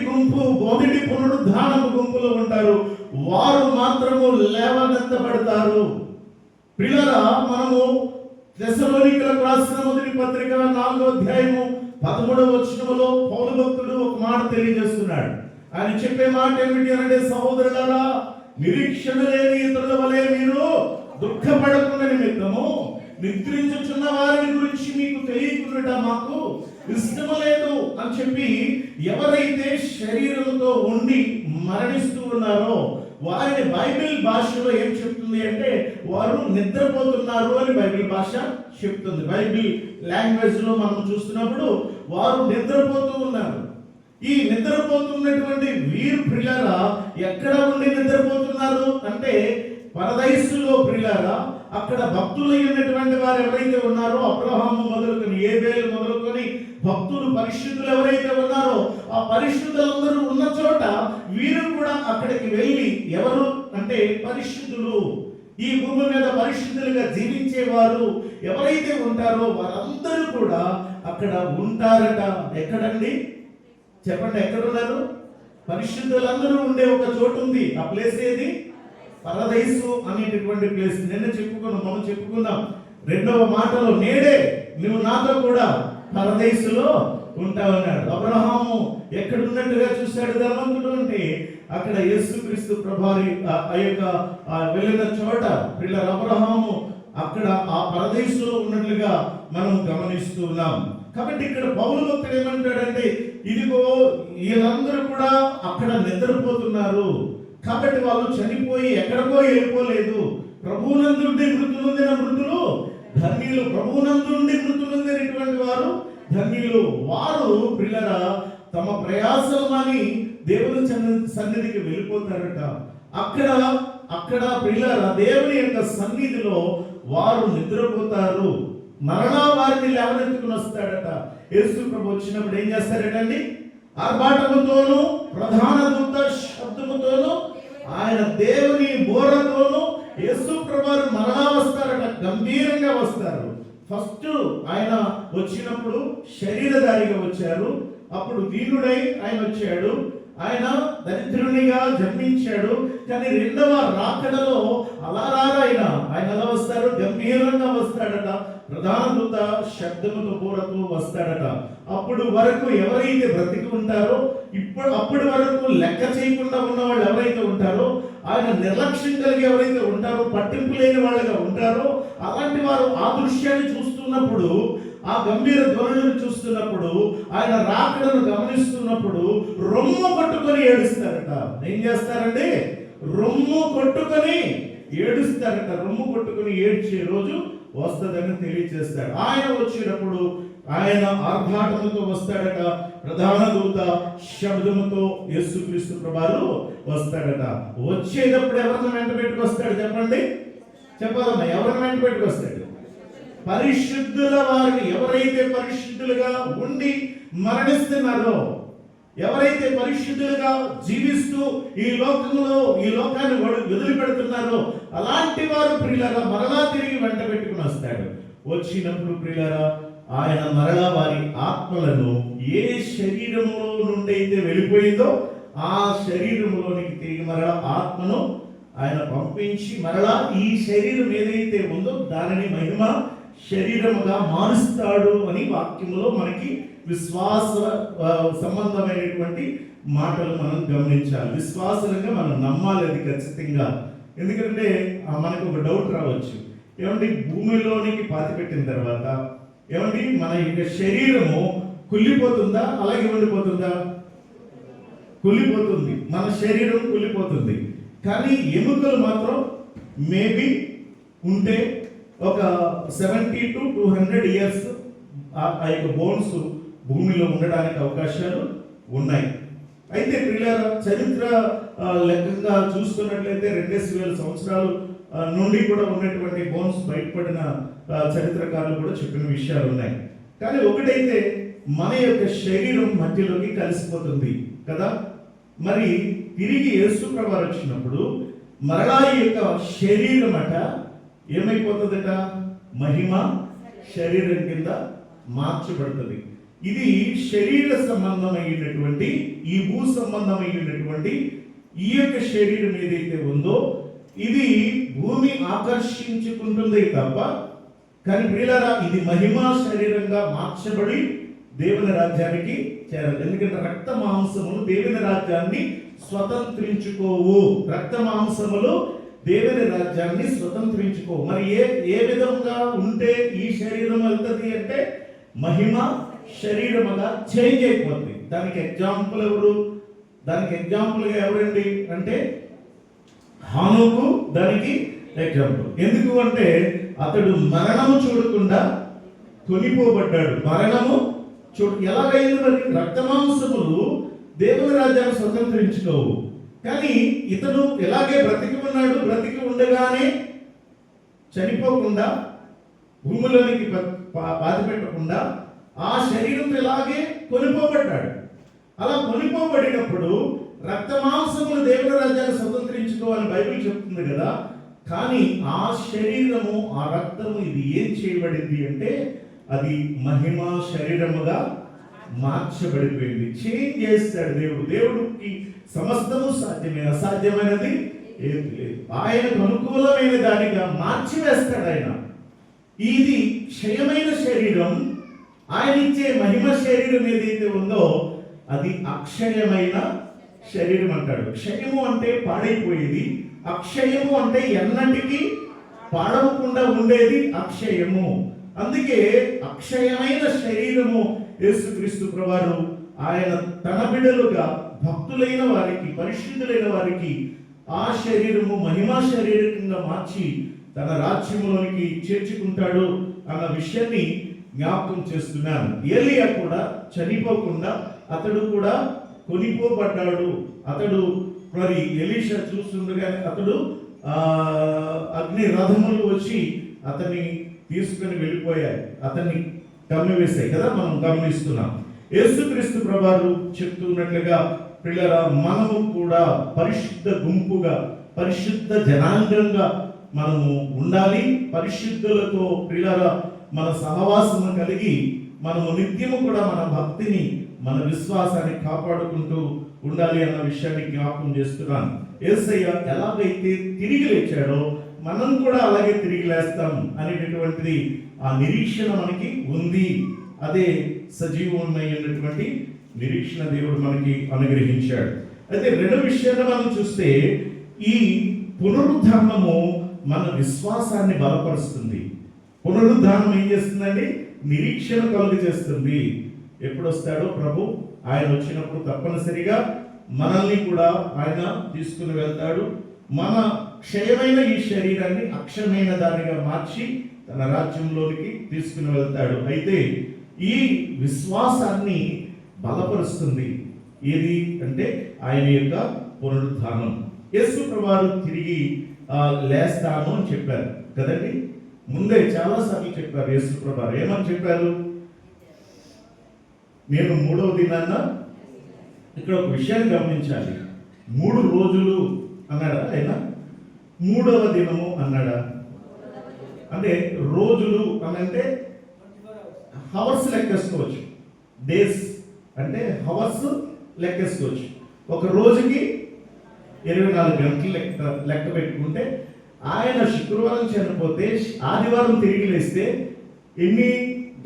పునరుద్ధానం గుంపులో ఉంటారు. వారు మాత్రము లేవనెత్తబడతారు. ప్రియులారా, మనము తెస్సలోనికీయులకు రాసిన మొదటి పత్రిక 4వ అధ్యాయము 13వ వచనములో పౌలు భక్తుడు ఒక మాట తెలియజేస్తున్నాడు. ఆయన చెప్పే మాట ఏమిటి అంటే, సహోదరులారా, నిరీక్షణ లేని ఇతరుల వలె మీరు దుఃఖపడకుండా నిమిత్తము నిద్రించుచున్న వారిని గురించి మీకు తెలియకుండా మాకు ఇష్టం లేదు అని చెప్పి, ఎవరైతే శరీరంతో ఉండి మరణిస్తూ ఉన్నారో వారిని బైబిల్ భాషలో ఏం చెప్తుంది అంటే, వారు నిద్రపోతున్నారు అని బైబిల్ భాష చెప్తుంది. బైబిల్ లాంగ్వేజ్ లో మనం చూస్తున్నప్పుడు వారు నిద్రపోతూ ఉన్నారు. ఈ నిద్రపోతున్నటువంటి వీరు ప్రియులారా ఎక్కడ ఉండి నిద్రపోతున్నారు అంటే, పరదైసులో ప్రియులారా, అక్కడ భక్తులైనటువంటి వారు ఎవరైతే ఉన్నారో, అబ్రహాము మొదలుకొని ఏబేలు మొదలుకొని భక్తులు పరిశుద్ధులు ఎవరైతే ఉన్నారో, ఆ పరిశుద్ధులందరూ ఉన్న చోట వీరు కూడా అక్కడికి వెళ్ళి, ఎవరు అంటే పరిశుద్ధులు, ఈ భూమి మీద పరిశుద్ధులుగా జీవించేవారు ఎవరైతే ఉంటారో వారందరూ కూడా అక్కడ ఉంటారట. ఎక్కడండి చెప్పండి? ఎక్కడున్నారు? పరిశుద్ధులందరూ ఉండే ఒక చోటు ఉంది. ఆ ప్లేస్ ఏది? పరదైసు అనేటటువంటి ప్లేస్. మనం చెప్పుకున్నాం 2వ మాటలో, నేడే నువ్వు నాతో కూడా పరదైసులో ఉంటావన్నాడు. అబ్రహాము ఎక్కడున్నట్టుగా చూశాడు ధనవంతుడు అంటే, అక్కడ యేసుక్రీస్తు ప్రభువారి వెళ్ళిన చోట పిల్లలు అబ్రహాము అక్కడ ఆ పరదైసులో ఉన్నట్లుగా మనం గమనిస్తూ ఉన్నాం. కాబట్టి ఇక్కడ పౌలు భక్తుడు ఏమంటాడంటే, ఇదిగో వీళ్ళందరూ కూడా అక్కడ నిద్రపోతున్నారు. కాబట్టి వాళ్ళు చనిపోయి ఎక్కడికో వెళ్ళిపోలేదు. ప్రభువునందుండి మృతులుందిన మృతులు ధన్యులు. ప్రభువునందుండి మృతులుందినటువంటి వారు ధన్యులు. వారు పిల్లరా తమ ప్రయాసమని దేవుని సన్నిధికి వెళ్ళిపోతారట. అక్కడ పిల్లరా దేవుని యొక్క సన్నిధిలో వారు నిద్రపోతారు. మరలా వారిని లేవనెత్తుకుని వస్తాడట. యేసు ప్రభు వచ్చినప్పుడు ఏం చేస్తారటండి? ఆర్భాటముతోను ప్రధాన దూత శబ్దముతోను ఆయన దేవుని బోరతోను యేసు ప్రభువారు మరలా వస్తారట. గంభీరంగా వస్తారు. ఫస్ట్ ఆయన వచ్చినప్పుడు శరీరధారిగా వచ్చారు. అప్పుడు దీనుడై ఆయన వచ్చాడు. ఆయన దరిద్రునిగా జన్మించాడు. కానీ 2వ రాకడలో అలా ఆయన ఎలా వస్తారు? గంభీరంగా వస్తాడట. ప్రధాన దూత శబ్దముతో బోరతో వస్తాడట. అప్పుడు వరకు ఎవరైతే బ్రతికి ఉంటారో, అప్పటి వరకు లెక్క చేయకుండా ఉన్న వాళ్ళు ఎవరైతే ఉంటారో, ఆయన నిర్లక్ష్యం కలిగి ఎవరైతే ఉంటారో, పట్టింపు లేని వాళ్ళగా ఉంటారో, అలాంటి వారు ఆ దృశ్యాన్ని చూస్తున్నప్పుడు, ఆ గంభీర ధ్వనులను చూస్తున్నప్పుడు, ఆయన రాకడను గమనిస్తున్నప్పుడు రొమ్ము కొట్టుకొని ఏడుస్తారట. ఏం చేస్తారండి? రొమ్ము కొట్టుకొని ఏడుస్తారట. రొమ్ము కొట్టుకొని ఏడ్చే రోజు వస్తుందని తెలియజేస్తాడు. ఆయన వచ్చినప్పుడు ఆయన ఆర్భాటముతో వస్తాడట. ప్రధాన దూత శబ్దముతో యేసుక్రీస్తు ప్రభువారు వస్తాడట. వచ్చేటప్పుడు ఎవరిని వెంట పెట్టుకొస్తాడు చెప్పండి? చెప్పాలమ్మా, ఎవరిని వెంట పెట్టుకొస్తాడు? పరిశుద్ధుల వారిని. ఎవరైతే పరిశుద్ధులుగా ఉండి మరణిస్తున్నారో, ఎవరైతే పరిశుద్ధులుగా జీవిస్తూ ఈ లోకాన్ని వదిలిపెడుతున్నారో, అలాంటి వారు ప్రియులారా మరలా తిరిగి వెంట పెట్టుకుని వస్తాడు. వచ్చినప్పుడు ప్రియులారా ఆయన మరలా వారి ఆత్మలను ఏ శరీరములో నుండి అయితే వెళ్ళిపోయిందో ఆ శరీరములోనికి తిరిగి మరలా ఆత్మను ఆయన పంపించి మరలా ఈ శరీరం ఏదైతే ఉందో దానిని మహిమ శరీరముగా మారుస్తాడు అని వాక్యములో మనకి విశ్వాస సంబంధమైనటువంటి మాటలు మనం గమనించాలి. విశ్వాసంగా మనం నమ్మాలి అది ఖచ్చితంగా. ఎందుకంటే మనకు ఒక డౌట్ రావచ్చు, ఏమంటే భూమిలోనికి పాతిపెట్టిన తర్వాత ఏమండి మన యొక్క శరీరము కుళ్ళిపోతుందా, అలాగే ఉండిపోతుందా? కుళ్ళిపోతుంది. మన శరీరం కుళ్ళిపోతుంది. కానీ ఎముకలు మాత్రం మేబీ ఉంటే ఒక 70 to 200 years ఆ యొక్క బోన్స్ భూమిలో ఉండడానికి అవకాశాలు ఉన్నాయి. అయితే పిల్లల చరిత్ర లెక్కగా చూస్తున్నట్లయితే 2000 సంవత్సరాలు నుండి కూడా ఉన్నటువంటి బోన్స్ బయటపడిన చరిత్రకారులు కూడా చెప్పిన విషయాలు ఉన్నాయి. కానీ ఒకటైతే మన యొక్క శరీరం మధ్యలోకి కలిసిపోతుంది కదా. మరి తిరిగి యేసు ప్రభువు వచ్చినప్పుడు మరలా ఈ యొక్క శరీరం అట ఏమైపోతుందట? మహిమ శరీరం కింద మార్చబడుతుంది. ఇది శరీర సంబంధమైనటువంటి, ఈ భూ సంబంధమైనటువంటి ఈ యొక్క శరీరం ఏదైతే ఉందో ఇది భూమి ఆకర్షించుకుంటుంది తప్ప, కానీ ప్రియులారా ఇది మహిమా శరీరంగా మార్చబడి దేవుని రాజ్యానికి చేరాలి. ఎందుకంటే రక్త మాంసములు దేవుని రాజ్యాన్ని స్వతంత్రించుకోవు. రక్త మాంసములు దేవుని రాజ్యాన్ని స్వతంత్రించుకోవు. మరి ఏ విధంగా ఉంటే ఈ శరీరం వెళ్తుంది అంటే మహిమ శరీరముగా చేంజ్ అయిపోతుంది. దానికి ఎగ్జాంపుల్ ఎవరు? దానికి ఎగ్జాంపుల్గా ఎవరండి అంటే హానోకు దానికి ఎగ్జాంపుల్. ఎందుకు అంటే అతడు మరణము చూడకుండా కొనిపోబడ్డాడు. మరణము ఎలాగైంది? మరి రక్తమాంసములు దేవుని రాజ్యాన్ని స్వతంత్రించుకోవు. కానీ ఇతడు ఎలాగే బ్రతికి ఉన్నాడు. బ్రతికి ఉండగానే చనిపోకుండా భూమిలోనికి పాతి పెట్టకుండా ఆ శరీరం ఇలాగే కొనిపోబడ్డాడు. అలా కొనిపోబడినప్పుడు రక్తమాంసములు దేవుని రాజ్యాన్ని స్వతంత్రించుకోవాలని బైబిల్ చెప్తుంది కదా. కానీ ఆ శరీరము, ఆ రక్తము ఇది ఏం చేయబడింది అంటే అది మహిమా శరీరముగా మార్చబడిపోయింది. చేంజ్ చేస్తాడు దేవుడు. దేవుడికి సమస్తము సాధ్యమే, అసాధ్యమైనది ఏది లేదు. ఆయనకు అనుకూలమైన దానిగా మార్చివేస్తాడు ఆయన. ఇది క్షయమైన శరీరం. ఆయన ఇచ్చే మహిమ శరీరం ఏదైతే ఉందో అది అక్షయమైన శరీరం అంటాడు. క్షయము అంటే పాడైపోయేది, అక్షయము అంటే ఎన్నటికీ పాడవకుండా ఉండేది అక్షయము. అందుకే అక్షయమైన శరీరము యేసుక్రీస్తు ప్రభువారు ఆయన తన బిడ్డలుగా భక్తులైన వారికి, పరిశుద్ధులైన వారికి ఆ శరీరము మహిమా శరీరంగా మార్చి తన రాజ్యంలోనికి చేర్చుకుంటాడు అన్న విషయాన్ని జ్ఞాపకం చేస్తున్నాను. ఏలియా కూడా చనిపోకుండా అతడు కూడా కొనిపోబడ్డాడు. అతడు మరి ఎలీషా చూస్తుండగానే అతడు అగ్ని రథములు వచ్చి అతన్ని తీసుకుని వెళ్ళిపోయాయి, అతన్ని కమ్మివేశాయి కదా, మనం గమనిస్తున్నాం. యేసుక్రీస్తు ప్రభువారు చెప్తున్నట్లుగా పిల్లరా మనము కూడా పరిశుద్ధ గుంపుగా, పరిశుద్ధ జనాంగంగా మనము ఉండాలి. పరిశుద్ధులతో పిల్లరా మన సహవాసము కలిగి మనము నిత్యము కూడా మన భక్తిని, మన విశ్వాసాన్ని కాపాడుకుంటూ ఉండాలి అన్న విషయాన్ని జ్ఞాపకం చేస్తున్నాను. యేసయ్య ఎలాగైతే తిరిగి లేచాడో మనం కూడా అలాగే తిరిగి లేస్తాం అనేటటువంటిది ఆ నిరీక్షణ మనకి ఉంది. అదే సజీవమైనటువంటి నిరీక్షణ దేవుడు మనకి అనుగ్రహించాడు. అయితే రెండో విషయాన్ని మనం చూస్తే ఈ పునరుద్ధానము మన విశ్వాసాన్ని బలపరుస్తుంది. పునరుద్ధానం ఏం చేస్తుందండి? నిరీక్షణ కలుగు చేస్తుంది. ఎప్పుడు వస్తాడో ప్రభు, ఆయన వచ్చినప్పుడు తప్పనిసరిగా మనల్ని కూడా ఆయన తీసుకుని వెళ్తాడు. మన క్షయమైన ఈ శరీరాన్ని అక్షయమైన దానిగా మార్చి తన రాజ్యంలోనికి తీసుకుని వెళ్తాడు. అయితే ఈ విశ్వాసాన్ని బలపరుస్తుంది ఏది అంటే ఆయన యొక్క పునరుద్ధానం. యేసు ప్రభువారు తిరిగి లేస్తాను అని చెప్పారు కదండి. ముందే చాలాసార్లు చెప్పారు యేసు ప్రభువారు. ఏమని చెప్పారు? నేను 3వ దినాన్న, ఇక్కడ ఒక విషయాన్ని గమనించాలి. 3 రోజులు అన్నాడా ఆయన? 3వ దినము అన్నాడా? అంటే రోజులు అని అంటే హవర్స్ లెక్కేసుకోవచ్చు. డేస్ అంటే హవర్స్ లెక్కేసుకోవచ్చు. ఒక రోజుకి 24 గంటలు లెక్క పెట్టుకుంటే ఆయన శుక్రవారం చనిపోతే ఆదివారం తిరిగి లేస్తే ఎన్ని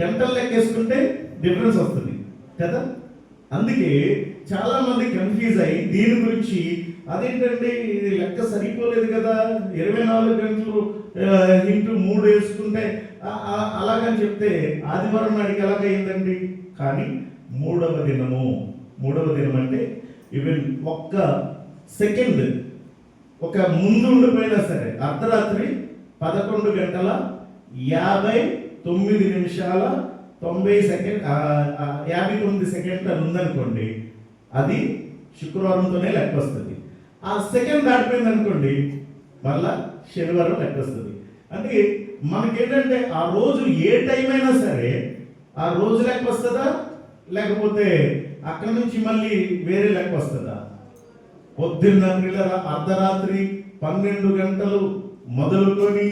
గంటలు లెక్కేసుకుంటే డిఫరెన్స్ వస్తుంది కదా. అందుకే చాలా మంది కన్ఫ్యూజ్ అయ్యి దీని గురించి, అదేంటంటే ఇది లెక్క సరిపోలేదు కదా, 24 గంటలు ఇంటూ 3 వేసుకుంటే అలాగని చెప్తే ఆదివారం నాడికి ఎలాగైందండి. కానీ మూడవ దినము. మూడవ దినం అంటే ఈవెన్ ఒక్క సెకండ్ ఒక ముందు ఉండిపోయినా సరే అర్ధరాత్రి 11:59 అని ఉందనుకోండి, అది శుక్రవారంతోనే లెక్క వస్తుంది. ఆ సెకండ్ దాటిపోయింది అనుకోండి, మళ్ళా శనివారం లెక్క వస్తుంది. అంటే మనకేంటంటే ఆ రోజు ఏ టైం అయినా సరే ఆ రోజు లెక్క వస్తుందా, లేకపోతే అక్కడి నుంచి మళ్ళీ వేరే లెక్క వస్తుందా? పొద్దున్న అర్ధరాత్రి 12 గంటలు మొదలుకొని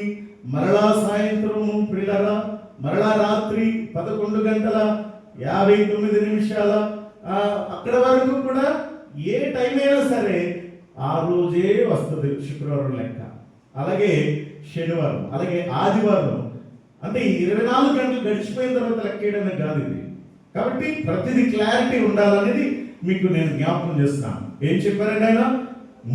మరలా సాయంత్రము ప్రియులరా మరలా రాత్రి 11:59 అక్కడ వరకు కూడా ఏ టైం అయినా సరే ఆ రోజే వస్తుంది శుక్రవారం లెక్క. అలాగే శనివారం, అలాగే ఆదివారం. అంటే 24 గంటలు గడిచిపోయిన తర్వాత లెక్కేయడమే కాదు ఇది. కాబట్టి ప్రతిదీ క్లారిటీ ఉండాలనేది మీకు నేను జ్ఞాపకం చేస్తున్నాను. ఏం చెప్పారండి ఆయన?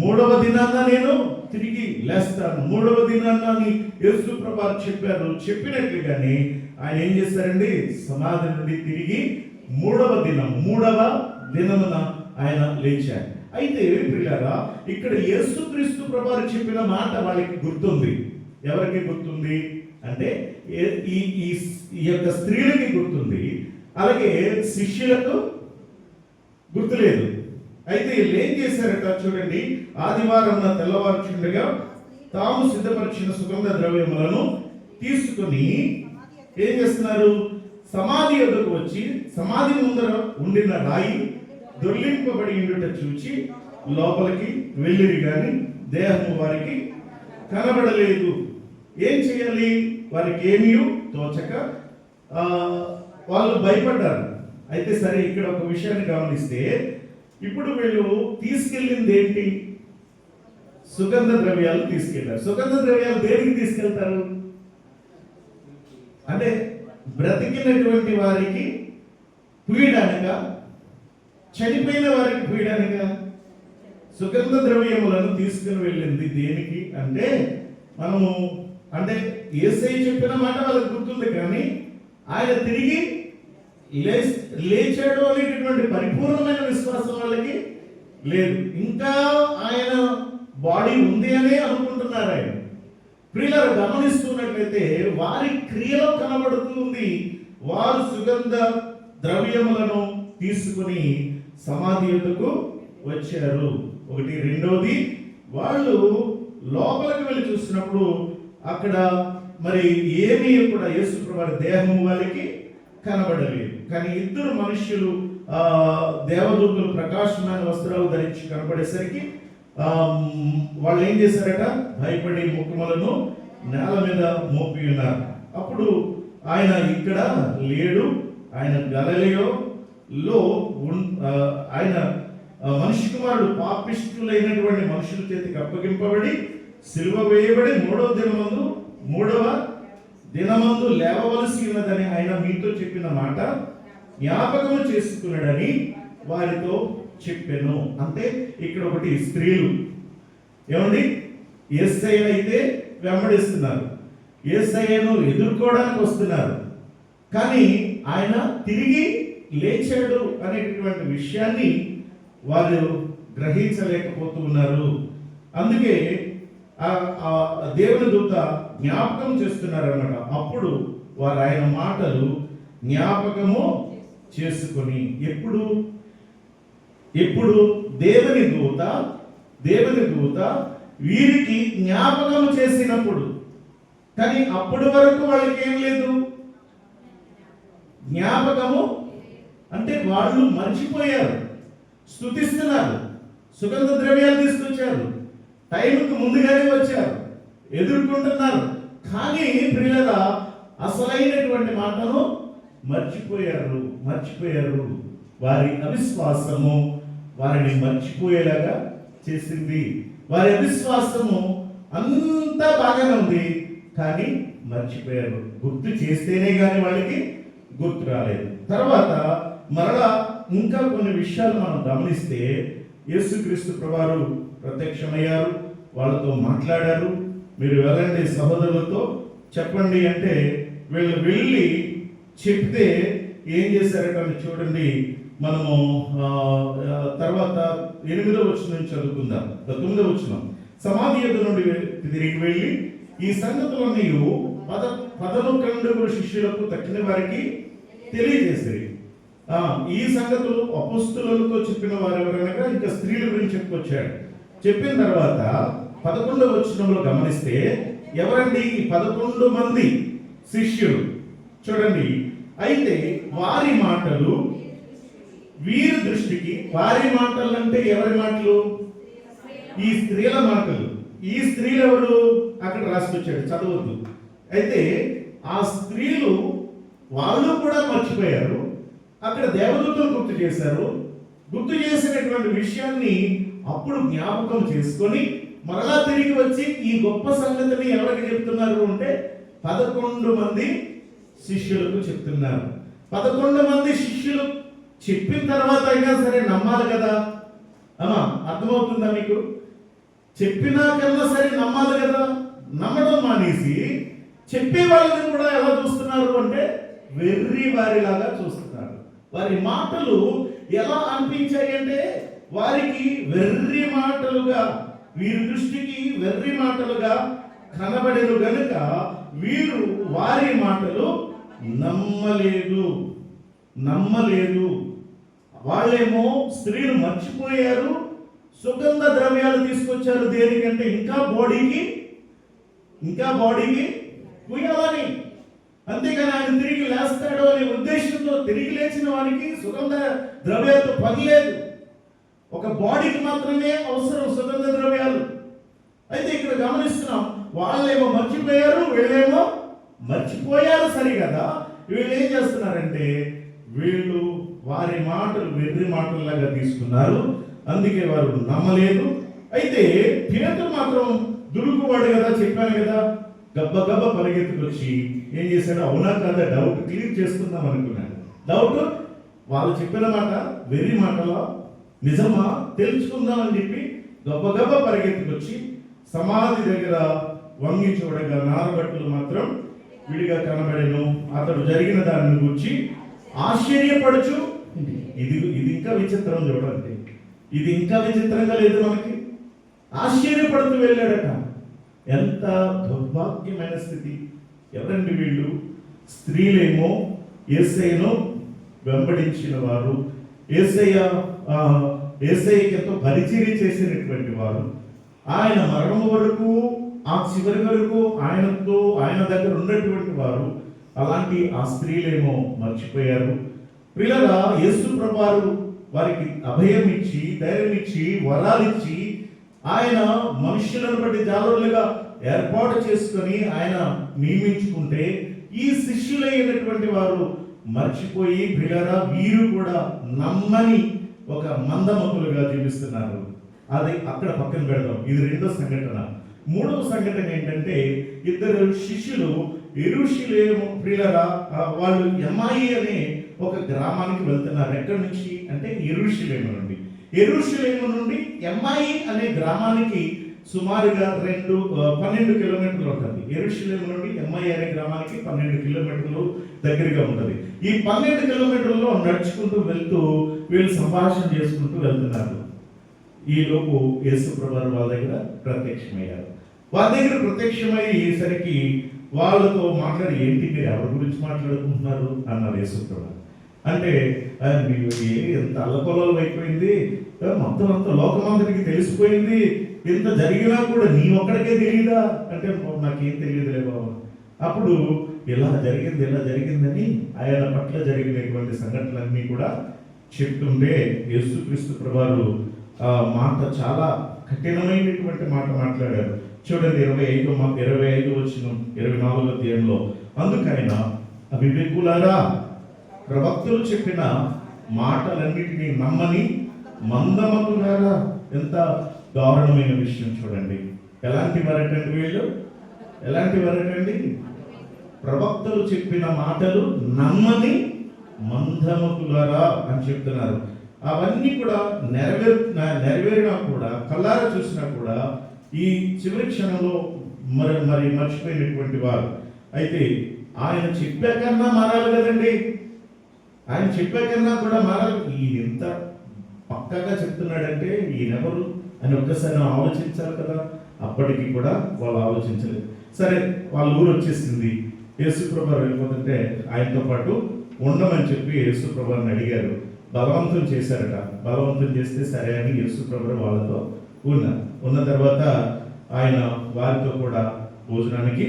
మూడవ దినాన్న నేను తిరిగి లేస్తాను. మూడవ దినాన్ని యేసు ప్రభువు చెప్పారు. చెప్పినట్లుగానే ఆయన ఏం చేశారండి? సమాధి నుండి తిరిగి మూడవ దినమున ఆయన లేచారు. అయితే ప్రియులారా, ఇక్కడ యేసుక్రీస్తు ప్రభువు చెప్పిన మాట వాళ్ళకి గుర్తుంది. ఎవరికి గుర్తుంది అంటే ఈ యొక్క స్త్రీలకి గుర్తుంది, అలాగే శిష్యులకు గుర్తులేదు. అయితే వీళ్ళు ఏం చేశారట చూడండి. ఆదివారం తెల్లవారుచుండగా తాము సిద్ధపరిచిన సుగంధ ద్రవ్యములను తీసుకుని ఏం చేస్తున్నారు? సమాధి యొద్దకు వచ్చి సమాధి ముందర ఉండిన రాయి దొర్లింపబడి ఉండుట చూచి లోపలికి వెళ్ళిరి గాని దేహము వారికి కనబడలేదు. ఏం చేయాలి? వారికి ఏమీ తోచక వాళ్ళు భయపడ్డారు. అయితే సరే, ఇక్కడ ఒక విషయాన్ని గమనిస్తే, ఇప్పుడు వీళ్ళు తీసుకెళ్ళింది ఏంటి? సుగంధ ద్రవ్యాలు తీసుకెళ్లారు. సుగంధ ద్రవ్యాలు దేనికి తీసుకెళ్తారు అంటే బ్రతికినటువంటి వారికి పూయడానిక, చనిపోయిన వారికి పూయడానిక? సుగంధ ద్రవ్యములను తీసుకుని వెళ్ళింది దేనికి అంటే, మనము అంటే యేసయ్య చెప్పిన మాట వాళ్ళకి గుర్తుంది, కానీ ఆయన తిరిగి లేచాడు అనేటటువంటి పరిపూర్ణమైన విశ్వాసం వాళ్ళకి లేదు. ఇంకా ఆయన బాడీ ఉంది అనే అనుకుంటున్నారు. ఆయన ప్రియులారా గమనిస్తున్నట్లయితే వారి క్రియలో కనబడుతుంది. వారు సుగంధ ద్రవ్యములను తీసుకుని సమాధి యొద్దకు వచ్చారు. ఒకటి. రెండోది, వాళ్ళు లోపలికి వెళ్ళి చూసినప్పుడు అక్కడ మరి ఏమీ కూడా యేసు ప్రభువు దేహము వాళ్ళకి కనబడలేదు. కానీ ఇద్దరు మనుష్యులు దేవదూతలు ప్రకాశమైన వస్త్రాలు ధరించి కనబడేసరికి వాళ్ళు ఏం చేశారట? భయపడి ముఖములను నేల మీద మోపి ఉన్నారు. అప్పుడు ఆయన ఇక్కడ లేడు, ఆయన గలిలయలో ఆయన మనిషి కుమారుడు పాపిష్టులైనటువంటి మనుషుల చేతికి అప్పగింపబడి సిలువ వేయబడి మూడవ దినమందు లేవవలసి ఉన్నదని ఆయన మీతో చెప్పిన మాట జ్ఞాపకము చేసుకున్నాడని వారితో చెప్పాను. అంటే ఇక్కడ ఒకటి, స్త్రీలు ఏమండి యేసయ్యను అయితే వెంబడిస్తున్నారు, యేసయ్యను ఎదుర్కోవడానికి వస్తున్నారు, కానీ ఆయన తిరిగి లేచాడు అనేటటువంటి విషయాన్ని వారు గ్రహించలేకపోతూ ఉన్నారు. అందుకే దేవుని దూత జ్ఞాపకం చేస్తున్నారు అన్నమాట. అప్పుడు వారు ఆయన మాటలు జ్ఞాపకము చేసుకొని, ఎప్పుడు దేవుని దూత వీరికి జ్ఞాపకం చేసినప్పుడు. కానీ అప్పటి వరకు వాళ్ళకి ఏం లేదు జ్ఞాపకము. అంటే వాళ్ళు మర్చిపోయారు. స్తుతిస్తున్నారు, సుగంధ ద్రవ్యాలు తీసుకొచ్చారు, టైంకి ముందుగానే వచ్చారు, ఎదుర్కొంటున్నారు, కానీ ప్రియులారా అసలైనటువంటి మాటను మర్చిపోయారు. వారి అవిశ్వాసము వారిని మర్చిపోయేలాగా చేసింది. వారి అవిశ్వాసము అంతా బాగానే ఉంది, కానీ మర్చిపోయారు. గుర్తు చేస్తేనే కానీ వాళ్ళకి గుర్తు రాలేదు. తర్వాత మరలా ఇంకా కొన్ని విషయాలు మనం గమనిస్తే, యేసుక్రీస్తు ప్రభువు ప్రత్యక్షమయ్యారు, వాళ్ళతో మాట్లాడారు. మీరు వెళ్ళండి సహోదరులతో చెప్పండి అంటే వీళ్ళు వెళ్ళి చెప్తే ఏం చేశారట అని చూడండి. మనము తర్వాత 8వ వచనం నుంచి చదువుకుందాం. 9వ వచనం, సమాధి యొద్ద నుండి తిరిగి వెళ్ళి ఈ సంగతులన్నీ 11 శిష్యులకు తక్కిన వారికి తెలియజేశారు. ఈ సంగతులు అపోస్తలులతో చెప్పిన వారు ఎవరనగా ఇంకా స్త్రీల గురించి చెప్పుకొచ్చాడు. చెప్పిన తర్వాత 11వ వచనంలో గమనిస్తే ఎవరండి ఈ 11 మంది శిష్యులు చూడండి. అయితే వారి మాటలు వీరి దృష్టికి, వారి మాటలు అంటే ఎవరి మాటలు? ఈ స్త్రీల మాటలు. ఈ స్త్రీలు ఎవరు? అక్కడ రాసుకొచ్చాడు, చదవద్దు. అయితే ఆ స్త్రీలు వాళ్ళు కూడా మర్చిపోయారు. అక్కడ దేవదూతలు గుర్తు చేశారు. గుర్తు చేసినటువంటి విషయాన్ని అప్పుడు జ్ఞాపకం చేసుకొని మరలా తిరిగి వచ్చి ఈ గొప్ప సంగతిని ఎవరికి చెప్తున్నారు అంటే 11 మంది శిష్యులకు చెప్తున్నారు. 11 మంది శిష్యులు చెప్పిన తర్వాత అయినా సరే నమ్మాలి కదా. అర్థమవుతుందా మీకు? చెప్పినా కన్నా సరే నమ్మాలి కదా. నమ్మడం మానేసి చెప్పే వాళ్ళని కూడా ఎలా చూస్తున్నారు అంటే వెర్రి వారిలాగా చూస్తున్నారు. వారి మాటలు ఎలా అనిపించాయి అంటే వారికి వెర్రి మాటలుగా, వీరి దృష్టికి వెర్రి మాటలుగా కనబడేను గనుక వీరు వారి మాటలు నమ్మలేదు. వాళ్ళేమో స్త్రీలు మర్చిపోయారు, సుగంధ ద్రవ్యాలు తీసుకొచ్చారు. దేనికంటే ఇంకా బాడీకి పూయాలని. అంతేగాని ఆయన తిరిగి లేస్తాడు అనే ఉద్దేశంతో తిరిగి లేచిన వారికి సుగంధ ద్రవ్యాలతో పని లేదు. ఒక బాడీకి మాత్రమే అవసరం సుగంధ ద్రవ్యాలు. అయితే ఇక్కడ గమనిస్తున్నాం, వాళ్ళేమో మర్చిపోయారు, వీళ్ళేమో మర్చిపోయారు. సరిగదా, వీళ్ళు ఏం చేస్తున్నారంటే వీళ్ళు వారి మాటలు వెర్రి మాటల్లాగా తీసుకున్నారు. అందుకే వారు నమ్మలేదు. అయితే పేతురు మాత్రం దురుకువాడు కదా, చెప్పాను కదా, గబ్బ పరిగెత్తుకొచ్చి ఏం చేశాడు? అవునా కదా డౌట్ క్లియర్ చేసుకుందాం అనుకున్నాడు. డౌట్ వాళ్ళు చెప్పిన మాట వెర్రి మాటలా నిజమా తెలుసుకుందామని చెప్పి గబ్బ పరిగెత్తుకొచ్చి సమాధి దగ్గర వంగి చూడగా నారబట్టలు మాత్రం విడిగా కనబడెను. అతడు జరిగిన దాన్ని గురించి ఆశ్చర్యపడుచు, ఇది ఇంకా విచిత్రం చూడండి, ఇది ఇంకా విచిత్రంగా లేదు మనకి. ఆశ్చర్యపడుతూ వెళ్ళాడట. ఎంత దౌర్భాగ్యమైన స్థితి! ఎవరండి వీళ్ళు? స్త్రీలేమో యేసయ్యను వెంబడించిన వారు, యేసయ్యకి ఎంతో పరిచర్య చేసినటువంటి వారు, ఆయన మరణం వరకు, ఆ చివరి వరకు ఆయన దగ్గర ఉన్నటువంటి వారు. అలాంటి ఆ స్త్రీలేమో మర్చిపోయారు. ప్రియులారా, యేసు ప్రభువారు వారికి అభయం ఇచ్చి, ధైర్యం ఇచ్చి, వరాలిచ్చి, ఆయన మనుషులను బట్టి జాలరులుగా ఏర్పాటు చేసుకొని ఆయన నియమించుకుంటే ఈ శిష్యులైనటువంటి వారు మర్చిపోయి, ప్రియులారా, వీరు కూడా నమ్మని ఒక మందమతులుగా జీవిస్తున్నారు. అది అక్కడ పక్కన పెడదాం. ఇది 2వ సంఘటన. 3వ సంఘటన ఏంటంటే ఇద్దరు శిష్యులు యెరూషలేము, ప్రియులారా, వాళ్ళు ఎమ్మాయి అనే ఒక గ్రామానికి వెళ్తున్నారు. ఎక్కడి నుంచి అంటే యెరూషలేము నుండి ఎమ్మాయి అనే గ్రామానికి సుమారుగా 12 కిలోమీటర్లు ఉంటుంది. యెరూషలేము నుండి ఎమ్మాయి అనే గ్రామానికి 12 కిలోమీటర్లు దగ్గరగా ఉంటుంది. ఈ 12 కిలోమీటర్లలో నడుచుకుంటూ వెళ్తూ వీళ్ళు సంభాషణ చేసుకుంటూ వెళ్తున్నారు. ఈ లోపు యేసు ప్రభువారు వాళ్ళ దగ్గర ప్రత్యక్షమయ్యారు. వాళ్ళ దగ్గర ప్రత్యక్షమయ్యేసరికి వాళ్ళతో మాట్లాడి, ఏంటి మీరు ఎవరి గురించి మాట్లాడుకుంటున్నారు అన్నారు యేసు ప్రభువారు. అంటే మీరు ఎంత అల్లకొల్లం అయిపోయింది, మొత్తం అంతా లోకమంతటికి తెలిసిపోయింది, ఇంత జరిగినా కూడా నీ ఒక్కడికే తెలియదా అంటే నాకేం తెలియదులే బాబు. అప్పుడు ఇలా జరిగిందని ఆయన పట్ల జరిగినటువంటి సంఘటనలన్నీ కూడా చెప్తుంటే యేసుక్రీస్తు ప్రభువారు మాట చాలా కఠినమైనటువంటి మాట మాట్లాడారు. చూడండి 25 వచనం 24వ అధ్యాయంలో, అందుకైన అవివేకులారా, ప్రవక్తలు చెప్పిన మాటలన్నిటినీ నమ్మని మందమతులారా. ఎంత దారుణమైన విషయం చూడండి. ఎలాంటి వారటండి వీళ్ళు? ఎలాంటి వారటండి? ప్రవక్తలు చెప్పిన మాటలు నమ్మని మందమతులారా అని చెప్తున్నారు. అవన్నీ కూడా నెరవేరినా కూడా, కళ్ళారా చూసినా కూడా ఈ చివరి క్షణంలో మరి మర్చిపోయినటువంటి వారు. అయితే ఆయన చెప్పాకన్నా మారాలి కదండి. ఆయన చెప్పాకన్నా కూడా మారాలి. ఈయన ఎంత పక్కాగా చెప్తున్నాడంటే ఈయనెవరు అని ఒక్కసారి ఆలోచించాలి కదా. అప్పటికి కూడా వాళ్ళు ఆలోచించలేదు. సరే, వాళ్ళ ఊరు వచ్చేసింది. యేసుప్రభు వెళ్ళిపోతుంటే ఆయనతో పాటు ఉండమని చెప్పి యేసుప్రభుని అడిగారు. బలవంతం చేశారట. బలవంతం చేస్తే సరే అని యేసుప్రభు వాళ్ళతో ఉన్న తర్వాత ఆయన వారితో కూడా భోజనానికి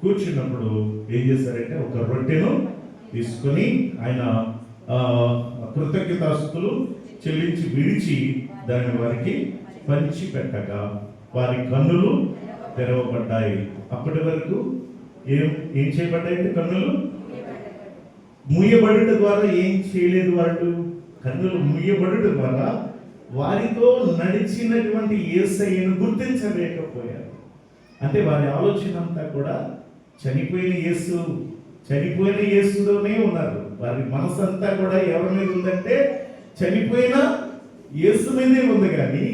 కూర్చున్నప్పుడు ఏం చేశారంటే ఒక రొట్టెను తీసుకొని ఆయన కృతజ్ఞతాస్తుతులు చెల్లించి విడిచి దాన్ని వారికి పంచి పెట్టగా వారి కన్నులు తెరవబడ్డాయి. అప్పటి వరకు ఏం చేయబడ్డాయంటే కన్నులు మూయబడుట ద్వారా ఏం చేయలేదు వాళ్ళు. కన్నులు మూయబడుట ద్వారా వారితో నడిచినటువంటి యేసయ్యను గుర్తించలేకపోయారు. అంటే వారి ఆలోచన అంతా కూడా చనిపోయిన యేసులోనే ఉన్నారు. వారి మనసంతా కూడా ఎవరి మీద ఉందంటే చనిపోయిన యేసు మీదే ఉంది. కానీ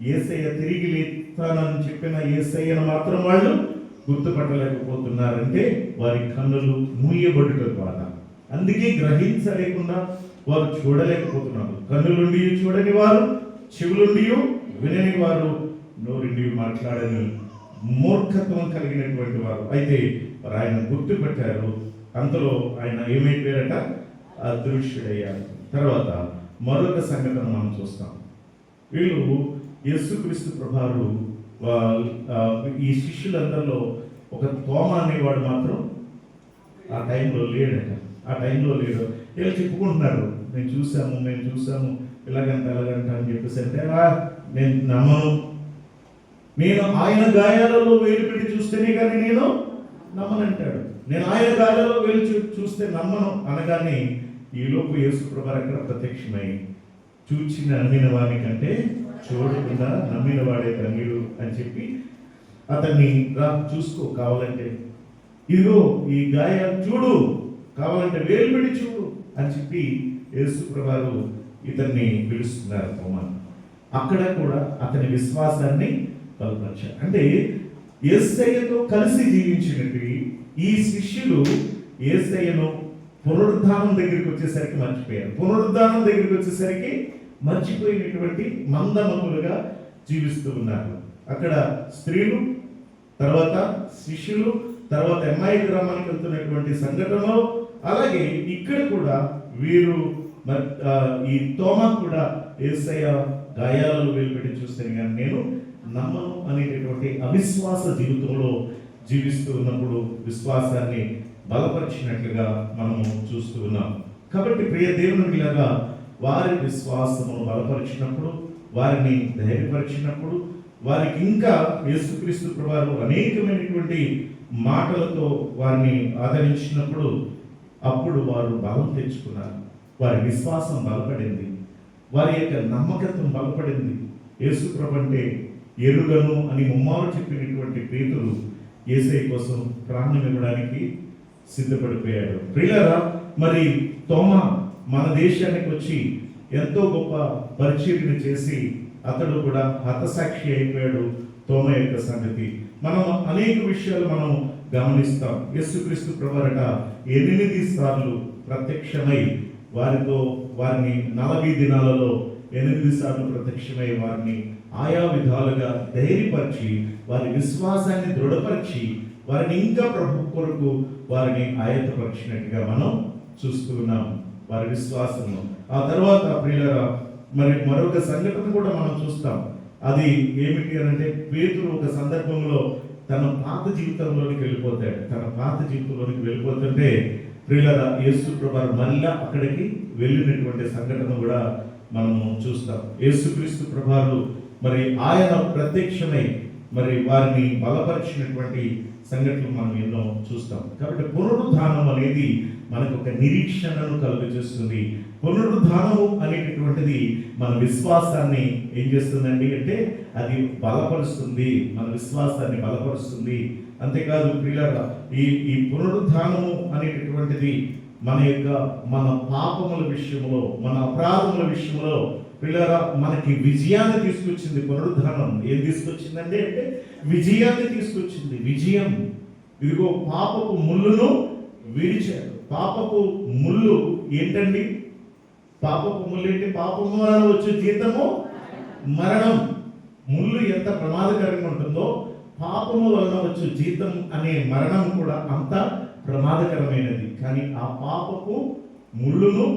యేసయ్య తిరిగి లేస్తానని చెప్పిన యేసయ్యను మాత్రం వాళ్ళు గుర్తుపట్టలేకపోతున్నారంటే వారి కన్నులు మూయబడుట ద్వారా. అందుకే గ్రహించలేకుండా వారు చూడలేకపోతున్నారు. కన్నులుండి చూడని వారు, చెవులుండి వినని వారు, నోరుండి మాట్లాడని మూర్ఖత్వం కలిగినటువంటి వారు. అయితే ఆయన గుర్తుపెట్టారు. అంతలో ఆయన ఏమైపోయారట? అదృశ్యుడయ్యారు. తర్వాత మరొక సంఘటన మనం చూస్తాం. వీళ్ళు యేసుక్రీస్తు ప్రభువారు ఈ శిష్యులందరిలో ఒక తోమ అనేవాడు మాత్రం ఆ టైంలో లేడట. వీళ్ళు చెప్పుకుంటున్నారు, మేము చూసాము ఇలాగంట అని చెప్పేసి అంటే నేను నమ్మను, నేను ఆయన గాయాలలో వేలు పెట్టి చూస్తేనే కానీ నేను నమ్మనంటాడు. నేను ఆయన గాయాలలో వేలు చూస్తే నమ్మను అనగానే ఈలోపు యేసు ప్రభువారు అక్కడ ప్రత్యక్షమై చూచి నమ్మిన వాని కంటే చూడకుండా నమ్మిన వాడే ధన్యుడు అని చెప్పి అతన్ని రా చూసుకో, కావాలంటే ఇదిగో ఈ గాయాలు చూడు, కావాలంటే వేలు పెట్టి చూడు అని చెప్పి యేసు ప్రభువారు ఇతన్ని పిలుస్తున్నారు తోమాను. అక్కడ కూడా అతని విశ్వాసాన్ని బలపరిచారు. అంటే యేసయ్యతో కలిసి జీవించినట్టు ఈ శిష్యులు యేసయ్యను పునరుద్ధానం దగ్గరికి వచ్చేసరికి మర్చిపోయారు. పునరుద్ధానం దగ్గరికి వచ్చేసరికి మర్చిపోయినటువంటి మందమతులుగా జీవిస్తూ ఉన్నారు. అక్కడ స్త్రీలు, తర్వాత శిష్యులు, తర్వాత ఎమ్మాయి గ్రామానికి వెళ్తున్నటువంటి సంఘటనలో, అలాగే ఇక్కడ కూడా వీరు ఈ తోమా కూడా యేసయ్య గాయాలను వెలుపెట్టి చూస్తాను కానీ నేను నమ్మను అనేటటువంటి అవిశ్వాస జీవితంలో జీవిస్తూ ఉన్నప్పుడు విశ్వాసాన్ని బలపరిచినట్లుగా మనము చూస్తూ ఉన్నాం. కాబట్టి ప్రియ దేవుని బిడ్డలారా, వారి విశ్వాసమును బలపరిచినప్పుడు, వారిని ధైర్యపరిచినప్పుడు, వారికి ఇంకా యేసుక్రీస్తు ప్రభువారు అనేకమైనటువంటి మాటలతో వారిని ఆదరించినప్పుడు అప్పుడు వారు బలం తెచ్చుకున్నారు. వారి విశ్వాసం బలపడింది, వారి యొక్క నమ్మకత్వం బలపడింది. యేసు ప్రభు అంటే ఎరుగను అని ముమ్మారు చెప్పినటువంటి పేతురు యేసయ్య కోసం ప్రాణం ఇవ్వడానికి సిద్ధపడిపోయాడు. ప్రియులారా, మరి తోమా మన దేశానికి వచ్చి ఎంతో గొప్ప పరిచర్యను చేసి అతడు కూడా హతసాక్షి అయిపోయాడు. తోమా యొక్క సంగతి మనం అనేక విషయాలు మనం గమనిస్తాం. యేసుక్రీస్తు ప్రభువారట 8 సార్లు ప్రత్యక్షమై వారిని 40 దినాలలో 8 సార్లు ప్రత్యక్షమై వారిని ఆయా విధాలుగా ధైర్యపరిచి వారి విశ్వాసాన్ని దృఢపరిచి వారిని ఇంకా ప్రభు కొరకు వారిని ఆయత్తపరిచినట్టుగా మనం చూస్తూ ఉన్నాం వారి విశ్వాసంలో. ఆ తర్వాత ప్రియులారా, మరి మరొక సంఘటన కూడా మనం చూస్తాం. అది ఏమిటి అని అంటే, పేతురు ఒక సందర్భంలో తన పాత జీవితంలోనికి వెళ్ళిపోతుంటే ప్రియులారా, యేసు ప్రభువారు మళ్ళీ అక్కడికి వెళ్ళినటువంటి సంఘటన కూడా మనము చూస్తాం. యేసుక్రీస్తు ప్రభువారు మరి ఆయన ప్రత్యక్షమై మరి వారిని బలపరిచినటువంటి సంఘటనలు మనం ఎన్నో చూస్తాం. కాబట్టి పునరుద్ధానం అనేది మనకు ఒక నిరీక్షణను కలుగజేస్తుంది. పునరుద్ధానము అనేటటువంటిది మన విశ్వాసాన్ని ఏం చేస్తుందండి అంటే అది బలపరుస్తుంది, మన విశ్వాసాన్ని బలపరుస్తుంది. అంతేకాదు ప్రియులారా, ఈ పునరుద్ధానము అనేటటువంటిది మన పాపముల విషయంలో, మన అపరాధముల విషయంలో ప్రియులారా మనకి విజయాన్ని తీసుకొచ్చింది. పునరుద్ధానం ఏం తీసుకొచ్చిందండి అంటే విజయాన్ని తీసుకొచ్చింది. విజయం, ఇదిగో పాపపు ముళ్ళును విడిచాడు. పాపపు ముళ్ళు ఏంటండి? పాపపు ముళ్ళు ఏంటి? పాపము వలన వచ్చే జీతము మరణం. ముళ్ళు ఎంత ప్రమాదకరంగా ఉంటుందో పాపము వలన వచ్చే జీతం అనే మరణం కూడా అంత ప్రమాదకరమైనది. కానీ ఆ పాపపు ముళ్ళును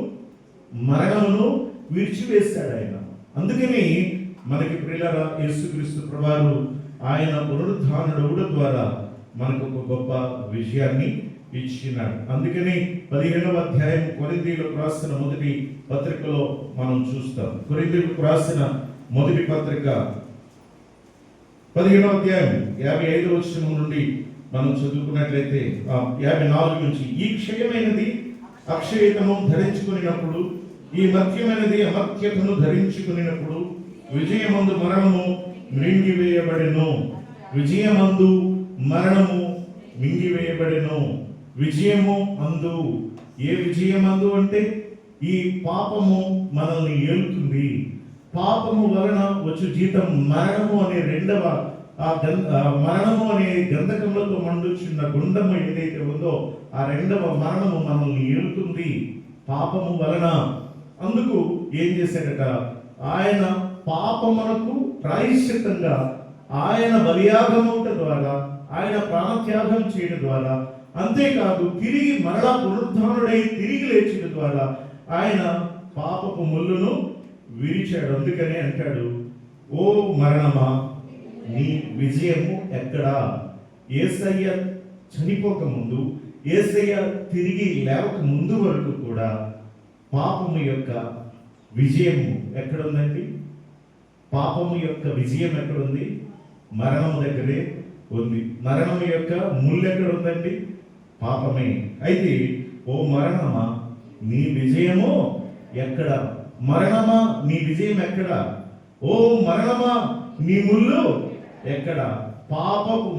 మరణమును విడిచివేశాడు ఆయన. అందుకని మనకి ప్రియులారా యేసుక్రీస్తు ప్రభువారు ఆయన పునరుద్ధానుడు ద్వారా మనకు ఒక గొప్ప విజయాన్ని ఇచ్చినాడు. అందుకని 15వ అధ్యాయం కొరింథీయులకు రాసిన మొదటి పత్రికలో మనం చూస్తాం. కొరింథీయులకు రాసిన మొదటి పత్రిక 15వ అధ్యాయం 55వ వచనం నుండి మనం చదువుకున్నట్లయితే 54 నుంచి, ఈ క్షయమైనది అక్షయతను ధరించుకున్నప్పుడు, ఈ మర్త్యమైనది అమర్త్యతను ధరించుకున్నప్పుడు విజయమందు మరణము మింగివేయబడెను. విజయమందు మరణము మింగివేయబడెను. విజయము అందు, ఏ విజయమందు అంటే ఈ పాపము మనల్ని ఏలుతుంది. పాపము వలన వచ్చు జీతం మరణము అనే రెండవ మరణము అనే గంధకములతో మండుచున్న గుండము ఏదైతే ఉందో ఆ రెండవ మరణము మనల్ని ఏలుతుంది పాపము వలన. అందుకు ఏం చేశాడట? ఆయన పాపమునకు ప్రాయశ్చిత్తంగా ఆయన బలియాగమౌట ద్వారా, ఆయన ప్రాణత్యాగం చేయడం ద్వారా, అంతేకాదు తిరిగి మరలా పునరుద్ధానుడై తిరిగి లేచిన ద్వారా ఆయన పాపపు ముళ్ళును విరిచాడు. అందుకనే అంటాడు, ఓ మరణమా నీ విజయము ఎక్కడా? యేసయ్య చనిపోక ముందు, యేసయ్య తిరిగి లేవక ముందు వరకు కూడా పాపము యొక్క విజయము ఎక్కడుందండి? పాపము యొక్క విజయం ఎక్కడుంది? మరణము దగ్గరే ఉంది. మరణము యొక్క ముళ్ళు ఎక్కడుందండి? పాపమే. అయితే ఓ మరణమా నీ విజయము ఎక్కడ? మరణమా నీ విజయం ఎక్కడ? ఓ మరణమా నీ ముళ్ళు ఎక్కడ?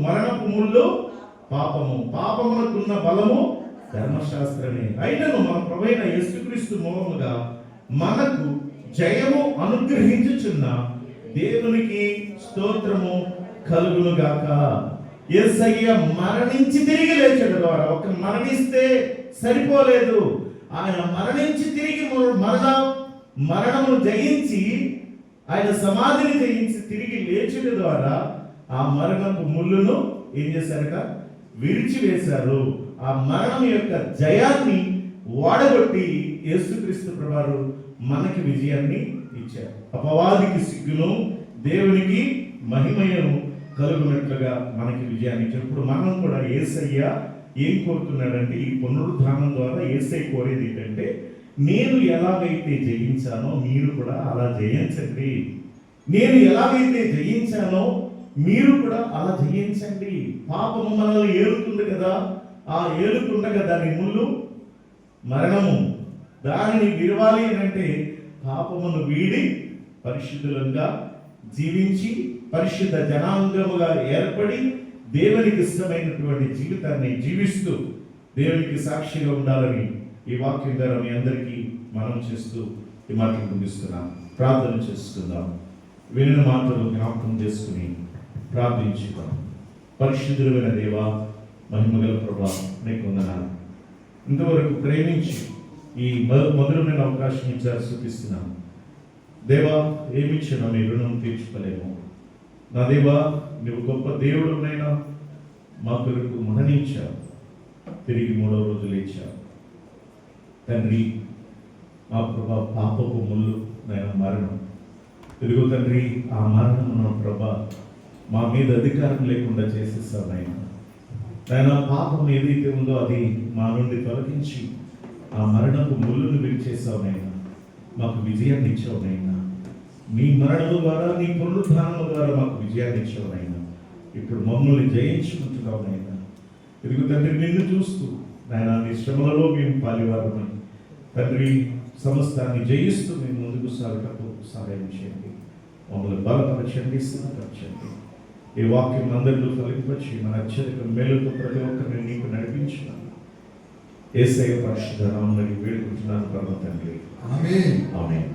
మరణపు ముళ్ళు పాపము. పాపమునకున్న బలము ధర్మశాస్త్రమే. అయినను మన ప్రభువైన యేసుక్రీస్తు మూలముగా మనకు జయము అనుగ్రహించుచున్న దేవునికి స్తోత్రము కలుగును గాక. యేసయ్య మరణించి తిరిగి లేచాడు ద్వారా, ఒక మరణిస్తే సరిపోలేదు, ఆయన మరణించి తిరిగి మరలా మరణమును జయించి ఆయన సమాధిని జయించి తిరిగి లేచడం ద్వారా ఆ మరణపు ముళ్ళును ఏం చేశారట? విరిచివేశారు. ఆ మరణం యొక్క జయాన్ని వాడగొట్టి యేసుక్రీస్తు ప్రభువారు మనకి విజయాన్ని ఇచ్చారు. అపవాదికి సిగ్గును దేవునికి మహిమయను కలుగునట్లుగా మనకి విజయాన్ని ఇచ్చారు. ఇప్పుడు మనం కూడా యేసయ్య ఏం కోరుతున్నాడంటే, ఈ పునరుద్ధానం ద్వారా యేసయ్య కోరేది ఏంటంటే, నేను ఎలాగైతే జయించానో మీరు కూడా అలా జయించండి. నేను ఎలాగైతే జయించానో మీరు కూడా అలా జయించండి. పాపము మనల్ని ఏలుతుంది కదా, ఆ ఏలుతుండగా దాని ముళ్ళు మరణము. దానిని విరవాలి అంటే పాపమును వీడి పరిశుద్ధులంగా జీవించి పరిశుద్ధ జనాంగముగా ఏర్పడి దేవునికి ఇష్టమైనటువంటి జీవితాన్ని జీవిస్తూ దేవునికి సాక్షిగా ఉండాలని ఈ వాక్యం ద్వారా మీ అందరికీ మనం చేస్తూ ఈ మాటలు ముగిస్తున్నాం. ప్రార్థన చేసుకుందాం. వినిన మాటలు జ్ఞాపకం చేసుకుని ప్రార్థించుదాం. పరిశుద్ధులైన దేవా, మహిమగల ప్రభా, నీకు వందనాలు. ఇంతవరకు ప్రేమించి ఈ మధురమైన అవకాశం ఇచ్చారు, చూపిస్తున్నాం దేవా. ఏమిచ్చినా మీ రుణం తీర్చుకోలేము. నా దేవా, నువ్వు గొప్ప దేవుడునైనా మా కొరకు మరణించావు, తిరిగి 3వ రోజు లేచావు తండ్రి. మా ప్రభా పాపపు ముళ్ళు నైనా మరణం, తిరుగు తండ్రి, ఆ మరణమును ప్రభా మా మీద అధికారం లేకుండా చేసేసావు నాయన. పాపం ఏదైతే ఉందో అది మా నుండి తొలగించి ఆ మరణపు ముళ్ళును విరిచేసావు నాయన. మాకు విజయాన్ని ఇచ్చావు నాయన. నీ మరణము ద్వారా, నీ పునరుద్ధానము ద్వారా మాకు విజయాన్ని ఇచ్చావు నాయన. ఇప్పుడు మమ్మల్ని జయించుకుంటున్నావు నాయన. తిరుగు తండ్రి, నిన్ను చూస్తూ నాయన నీ శ్రమలలో మేము పాలివారమని తండ్రి సమస్తాన్ని జయిస్తూ మేము ముందుకు సాగటకు సహాయం చేయండి. మమ్మల్ని బలపరచండి, స్థిరపరచండి. ఈ వాక్యం అందరిలో ఫలింపచి మన అత్యధిక మేలుతో ప్రతి ఒక్కరిని నీకు నడిపించున్నాను. యేసయ్య పరిశుద్ధ నామమున వేడుకుంటున్నాను పరమ తండ్రి. ఆమేన్. ఆమేన్.